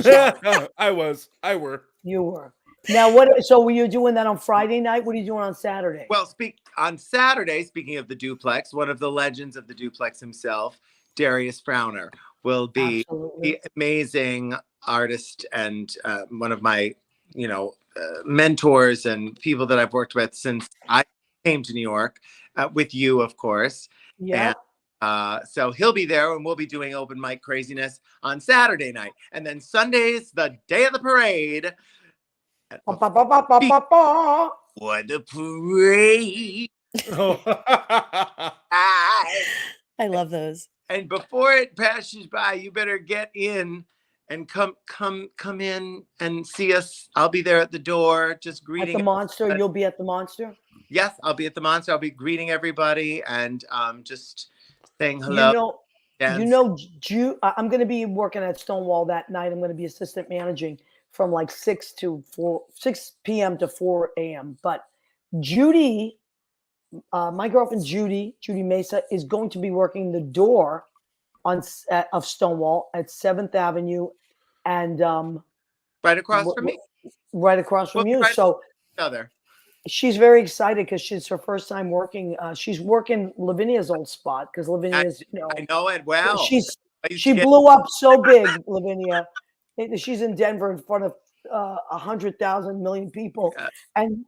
I were. You were. Now, what? So, were you doing that on Friday night? What are you doing on Saturday? Well, on Saturday, speaking of the Duplex, one of the legends of the Duplex himself, Darius Frowner, will be Absolutely. the amazing artist and one of my, mentors and people that I've worked with since I came to New York, with you, of course. Yeah. So he'll be there, and we'll be doing open mic craziness on Saturday night, and then Sunday's the day of the parade. Ba, ba, ba, ba, ba, ba, ba. What the parade! I love those. And before it passes by, you better get in and come in and see us. I'll be there at the door, just At greeting. the Monster, you'll be at the Monster. Yes, I'll be at the Monster. I'll be greeting everybody and just saying hello. I'm going to be working at Stonewall that night. I'm going to be assistant managing from like 6 p.m. to 4 a.m. But Judy, my girlfriend Judy Mesa, is going to be working the door of Stonewall at 7th Avenue, and Right across from me. right across from you. Right So other. she's very excited because she's her first time working. She's working Lavinia's old spot because Lavinia's, I know it well. She blew up so big, Lavinia. She's in Denver in front of 100,000 million people, and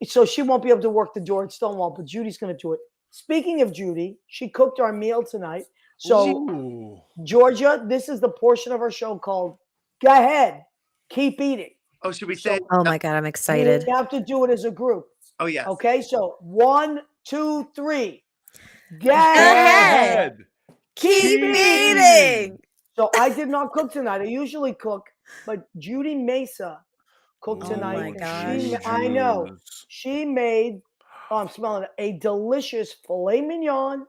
so she won't be able to work the door at Stonewall. But Judy's going to do it. Speaking of Judy, she cooked our meal tonight. So Ooh. Georgia, this is the portion of our show called "Go Ahead, Keep Eating." Oh, should we say? Oh my God, I'm excited. You have to do it as a group. Oh yes. Okay, so 1, 2, 3. Go ahead. Keep eating. So I did not cook tonight. I usually cook, but Judy Mesa cooked Oh tonight. my and gosh. I know. She made, I'm smelling it, a delicious filet mignon.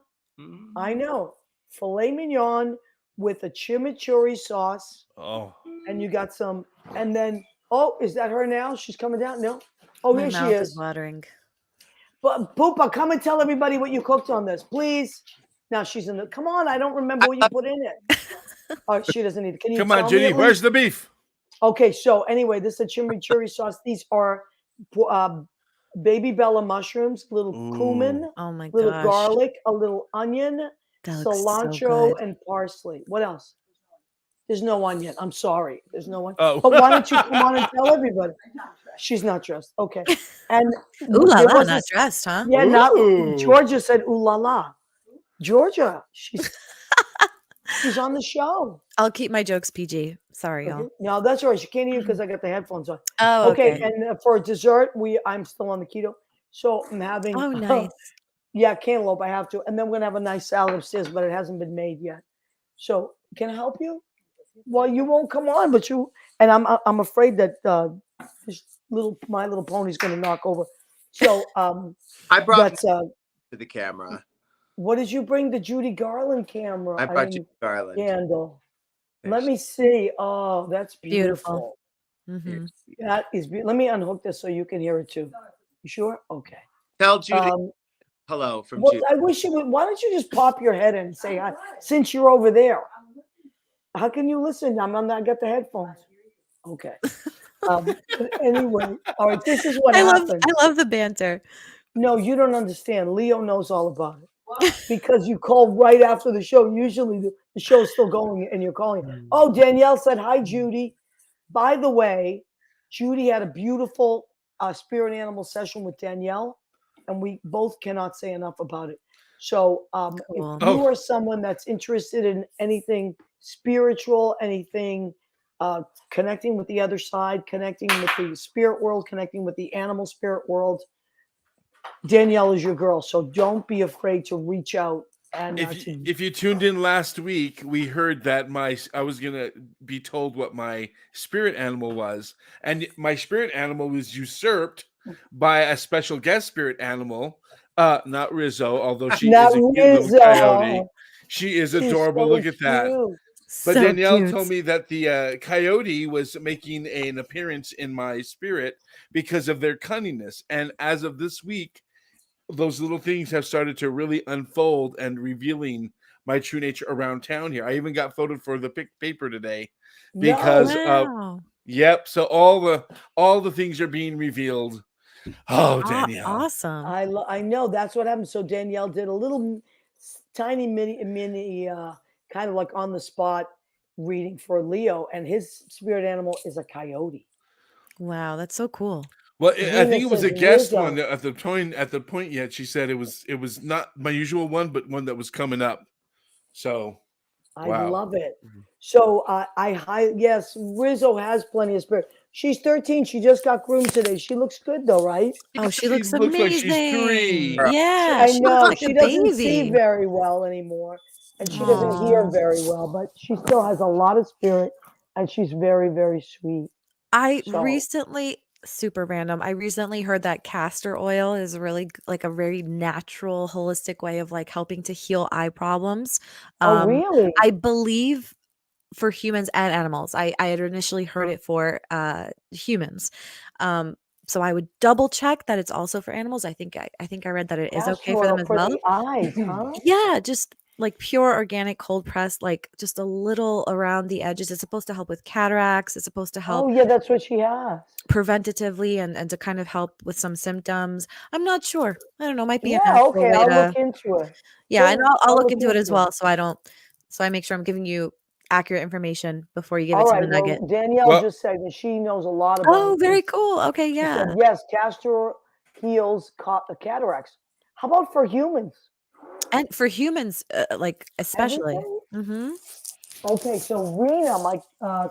I know. Filet mignon with a chimichurri sauce. Oh. And you got some, and then, is that her now? She's coming down? No? My Here mouth she is is. watering. But Poopa, come and tell everybody what you cooked on this, please. Now she's in the. Come on, I don't remember what you put in it. Oh, she doesn't need it. Can you Come tell on, me Judy. at Where's least? the beef? Okay, so anyway, this is a chimichurri sauce. These are baby Bella mushrooms, little cumin, Oh my little gosh. garlic, a little onion, That looks so cilantro, good. and parsley. What else? There's no onion. I'm sorry. There's no onion. Oh. But why don't you come on and tell everybody? She's not dressed. Okay. And Ooh la there la, was not this- dressed, huh? Yeah, Ooh. Georgia said ooh la la. Georgia, she's on the show. I'll keep my jokes PG. Sorry, y'all. No, that's all right. She can't hear because I got the headphones on. Oh, Okay, okay. and for dessert, I'm still on the keto, so I'm having. Oh, nice. Yeah, cantaloupe. I have to, and then we're gonna have a nice salad upstairs, but it hasn't been made yet. So can I help you? Well, you won't come on, but you and I'm afraid that My Little Pony's going to knock over. So I brought that's to the camera. what did you bring? The Judy Garland camera. I brought you didn't Garland. handle. There Let she- me see. Oh, that's Beautiful. beautiful. Mhm. That is. Let me unhook this so you can hear it too. You sure? Okay. Tell Judy Um, hello from well, Judy. I wish you would. Why don't you just pop your head in and say hi? Since you're over there, how can you listen? I got the headphones. Okay. Anyway, all right. This is what happened. I love the banter. No, you don't understand. Leo knows all about it because you called right after the show. Usually the show's still going and you're calling. Oh, Danielle said hi, Judy. By the way, Judy had a beautiful spirit animal session with Danielle, and we both cannot say enough about it. So Cool. if you are someone that's interested in anything spiritual, anything connecting with the other side, connecting with the spirit world, connecting with the animal spirit world, Danielle is your girl. So don't be afraid to reach out. And If you tuned in last week, we heard that I was gonna be told what my spirit animal was, and my spirit animal was usurped by a special guest spirit animal. Not Rizzo, although she not is a cute little coyote. Rizzo. She is She's adorable. so Look at that. cute. But So Danielle cute. told me that the coyote was making an appearance in my spirit because of their cunningness, and as of this week, those little things have started to really unfold and revealing my true nature around town here. I even got voted for the paper today because of Wow. yep. So all the things are being revealed. Oh, Danielle. Awesome. I know that's what happened. So Danielle did a little tiny mini kind of like on the spot reading for Leo, and his spirit animal is a coyote. Wow, that's so cool. Well, I think it was a Says guest Rizzo. one at the point yet. She said it was not my usual one, but one that was coming up. So I wow. love it. So yes, Rizzo has plenty of spirit. She's 13. She just got groomed today. She looks good though, right? Oh, she looks looks like amazing. she's 3. Yeah, I she know looks like she a doesn't see baby. very well anymore, and she doesn't hear Aw. very well, but she still has a lot of spirit, and she's very, very sweet. I So recently, super random, I recently heard that castor oil is really like a very natural, holistic way of like helping to heal eye problems. oh really? I believe for humans and animals. I had initially heard it for humans. So I would double check that it's also for animals. I think I read that it is okay Castor for them oil as for well. the eyes, huh? Yeah, just like pure organic cold pressed, like just a little around the edges. It's supposed to help with cataracts. It's supposed to help Oh yeah, that's what she has. preventatively and to kind of help with some symptoms. I'm not sure. I don't know. Might be a Yeah, natural okay, way I'll to, look into it. yeah, and Sure, I'll I'll look look into it as into it. well. So I make sure I'm giving you accurate information before you give All it to right, the nugget. well, Danielle Well, just said that she knows a lot about Oh, it. very cool. Okay, She said, yeah. yes, castor heals cataracts. How about for humans? And for humans, like especially. Everything? Mm-hmm. Okay, so Rena, my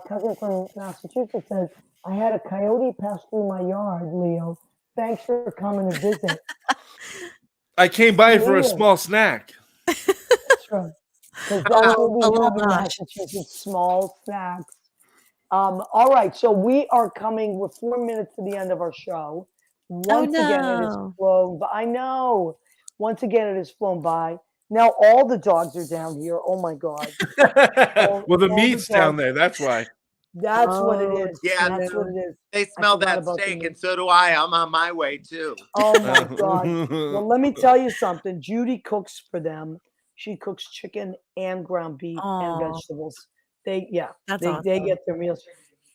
cousin from Massachusetts, says, I had a coyote pass through my yard, Leo. Thanks for coming to visit. I came by for a Weird. small snack. That's right. Because that's what we A little have in nosh. Massachusetts, small snacks. All right, so we are coming, we're 4 minutes to the end of our show. Oh Once again, it has no. flown by. I know. Once again, it has flown by. Now all the dogs are down here. Oh my God. Well, the All meat's the down dogs. there. That's why. That's what it Oh, is. Yeah, That's what it is. they smell forgot that about the steak, meat. and so do I. I'm on my way too. Oh my God. Well, let me tell you something. Judy cooks for them. She cooks chicken and ground beef and aw, vegetables. that's They awesome. get their meals.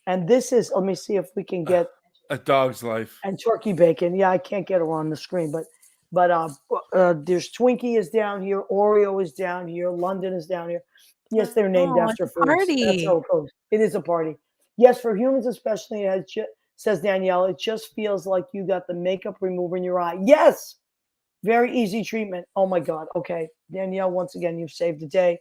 And this is, let me see if we can get, A dog's life. and turkey bacon. Yeah, I can't get her on the screen, but there's Twinkie is down here, Oreo is down here, London is down here. Yes, they're named Oh, after it's a foods. That's party. how it goes. It is a party. Yes, for humans especially, says Danielle, it just feels like you got the makeup remover in your eye. Yes, very easy treatment. Oh my God. Okay, Danielle, once again, you've saved the day.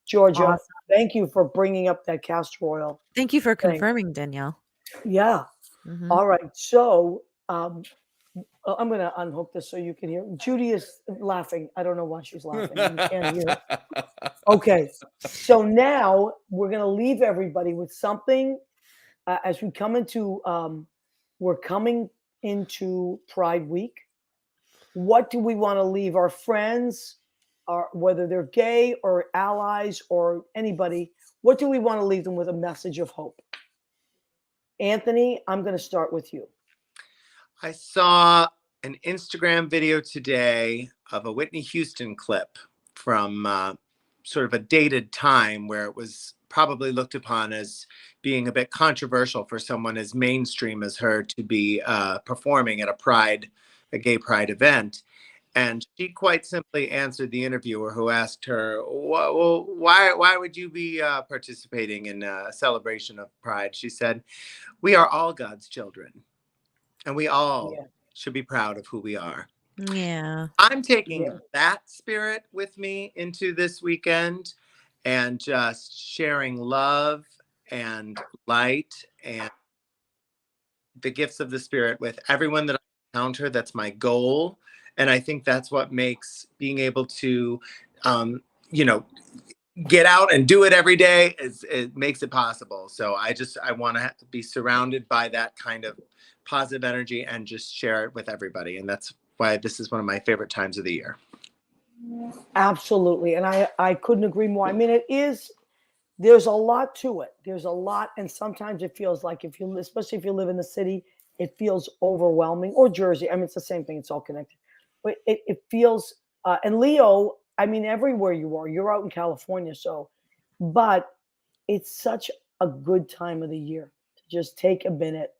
Georgia, Awesome. thank you for bringing up that castor oil. Thank you for Thanks. confirming, Danielle. Yeah. Mhm. All right. So I'm going to unhook this so you can hear. Judy is laughing. I don't know why she's laughing. You can't hear it. Okay. So now we're going to leave everybody with something as we come into we're coming into Pride Week. What do we want to leave our friends, whether they're gay or allies or anybody? What do we want to leave them with a message of hope? Anthony, I'm going to start with you. I saw an Instagram video today of a Whitney Houston clip from sort of a dated time where it was probably looked upon as being a bit controversial for someone as mainstream as her to be performing at a gay pride event. And she quite simply answered the interviewer who asked her, well, why would you be participating in a celebration of pride? She said, we are all God's children, and we all should be proud of who we are. Yeah. I'm taking that spirit with me into this weekend and just sharing love and light and the gifts of the spirit with everyone that I encounter. That's my goal. And I think that's what makes being able to, get out and do it every day, it makes it possible. So I want to be surrounded by that kind of positive energy and just share it with everybody. And that's why this is one of my favorite times of the year. Absolutely. And I couldn't agree more. I mean, there's a lot to it. There's a lot. And sometimes it feels like especially if you live in the city, it feels overwhelming, or Jersey. I mean, it's the same thing. It's all connected. But it feels, and Leo, I mean, everywhere you're out in California. But it's such a good time of the year to just take a minute,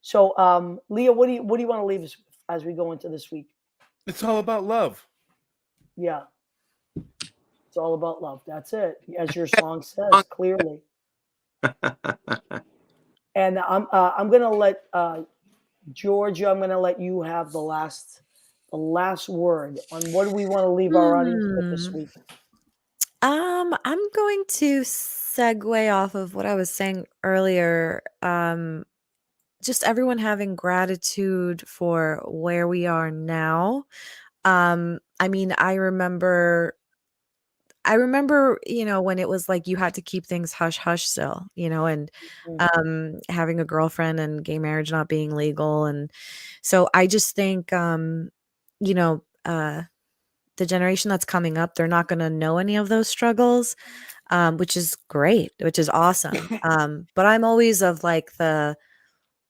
So, Leo, what do you want to leave us with as we go into this week? It's all about love. Yeah. It's all about love. That's it. As your song says, clearly. And I'm going to let Georgia, I'm going to let you have the last word on what do we want to leave our audience with this week. I'm going to segue off of what I was saying earlier. Just everyone having gratitude for where we are now. I mean, I remember, when it was like you had to keep things hush hush still, and having a girlfriend and gay marriage not being legal. And so I just think, the generation that's coming up, they're not going to know any of those struggles, which is great, which is awesome. But I'm always of like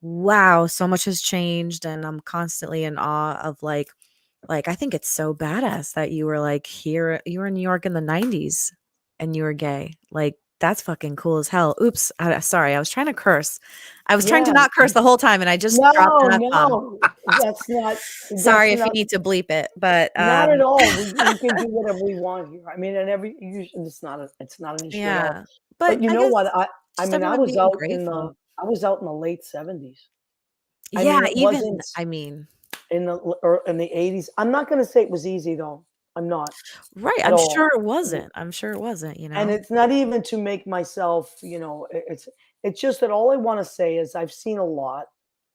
wow, so much has changed. And I'm constantly in awe of like, I think it's so badass that you were like here, you were in New York in the 90s and you were gay. Like, that's fucking cool as hell. Oops. Sorry. I was trying to curse. I was trying to not curse the whole time. And I just dropped an F-bomb. That's not. Sorry if you need to bleep it, but not at all. We can do whatever we want here. I mean, and it's not an issue at all. But you know what? I mean, I was out in the late 70s. In the 80s. I'm not going to say it was easy though. I'm not. Right. I'm sure it wasn't. And it's not even to make myself, it's just that all I want to say is I've seen a lot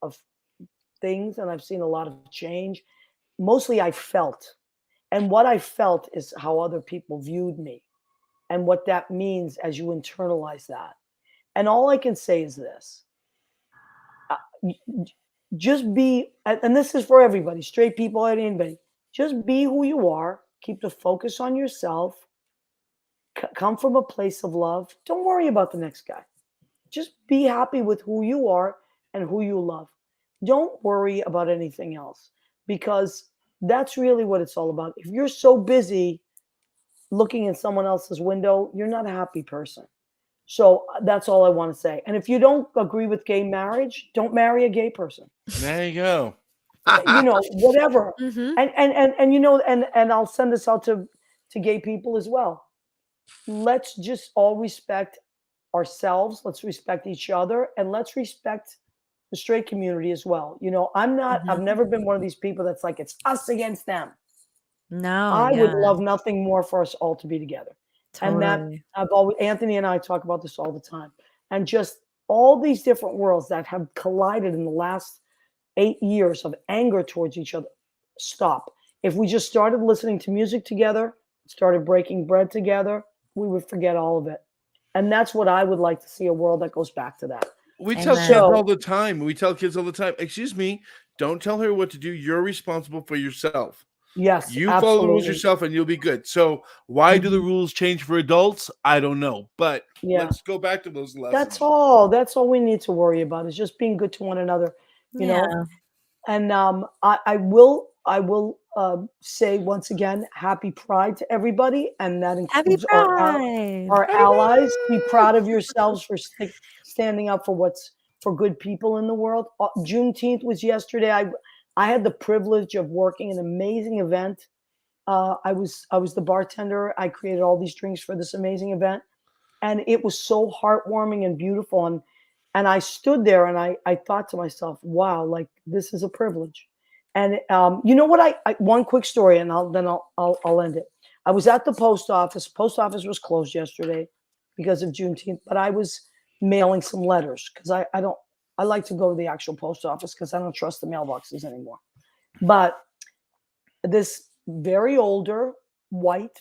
of things and I've seen a lot of change. Mostly I felt. And what I felt is how other people viewed me and what that means as you internalize that. And all I can say is this. Just be, and this is for everybody, straight people, anybody, just be who you are. Keep the focus on yourself. Come from a place of love. Don't worry about the next guy. Just be happy with who you are and who you love. Don't worry about anything else, because that's really what it's all about. If you're so busy looking in someone else's window, you're not a happy person. So that's all I want to say. And if you don't agree with gay marriage, don't marry a gay person. There you go. Whatever. Mm-hmm. And I'll send this out to gay people as well. Let's just all respect ourselves. Let's respect each other, and let's respect the straight community as well. I've never been one of these people that's like, it's us against them. No, I would love nothing more for us all to be together. Totally. And that Anthony and I talk about this all the time. And just all these different worlds that have collided in the last 8 years of anger towards each other. Stop. If we just started listening to music together, started breaking bread together, we would forget all of it. And that's what I would like to see, a world that goes back to that. We tell Amen. kids So- all the time. We tell kids all the time, excuse me, don't tell her what to do. You're responsible for yourself. Yes, You follow the rules absolutely. yourself and you'll be good. So why do the Mhm. rules change for adults? I don't know. But Yeah. let's go back to those lessons. That's all. That's all we need to worry about is just being good to one another, you know. Yeah. And I will say once again, happy Pride to everybody, and that Happy includes Pride. our allies. Be proud of yourselves for standing up for good people in the world. Juneteenth was yesterday. I had the privilege of working an amazing event. I was the bartender. I created all these drinks for this amazing event, and it was so heartwarming and beautiful. And I stood there and I thought to myself, wow, like this is a privilege. And you know what? I one quick story, and I'll end it. I was at the post office. Post office was closed yesterday because of Juneteenth, but I was mailing some letters because I like to go to the actual post office because I don't trust the mailboxes anymore. But this very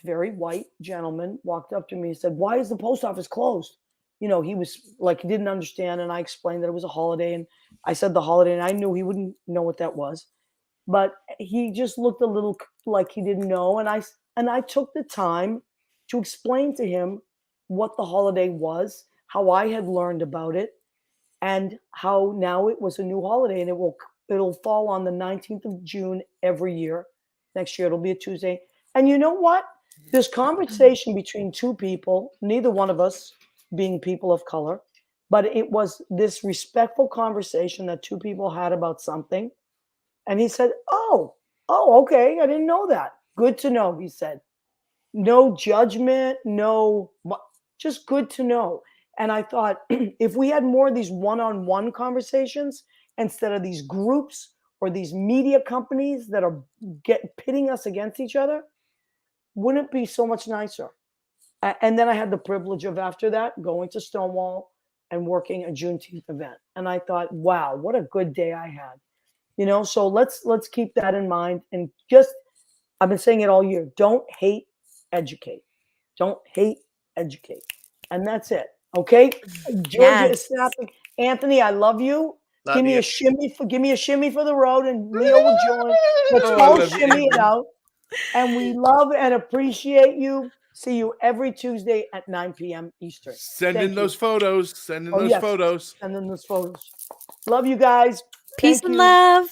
very white gentleman walked up to me and said, "Why is the post office closed?" You know, he was like, he didn't understand. And I explained that it was a holiday. And I said the holiday, and I knew he wouldn't know what that was. But he just looked a little like he didn't know. And I took the time to explain to him what the holiday was, how I had learned about it, and how now it was a new holiday, and it'll fall on the 19th of June every year. Next year it'll be a Tuesday. And you know what? This conversation between two people, neither one of us being people of color, but it was this respectful conversation that two people had about something. And he said, "Oh, okay, I didn't know that. Good to know," he said. No judgment, just good to know. And I thought, if we had more of these one-on-one conversations instead of these groups or these media companies that are pitting us against each other, wouldn't it be so much nicer? And then I had the privilege of, after that, going to Stonewall and working a Juneteenth event. And I thought, wow, what a good day I had. You know, so let's keep that in mind. And just, I've been saying it all year, don't hate, educate. Don't hate, educate. And that's it. Okay? Georgia is Yes. snapping. Anthony, I love you. Love Give me you. a shimmy for the road, and Leo will join. Let's Oh, I all love you, shimmy it Anthony. out. And we love and appreciate you. See you every Tuesday at 9 p.m. Eastern. Send Thank in you. those photos. Send in Oh, those yes. photos. Send in those photos. Love you guys. Peace Thank and you. love.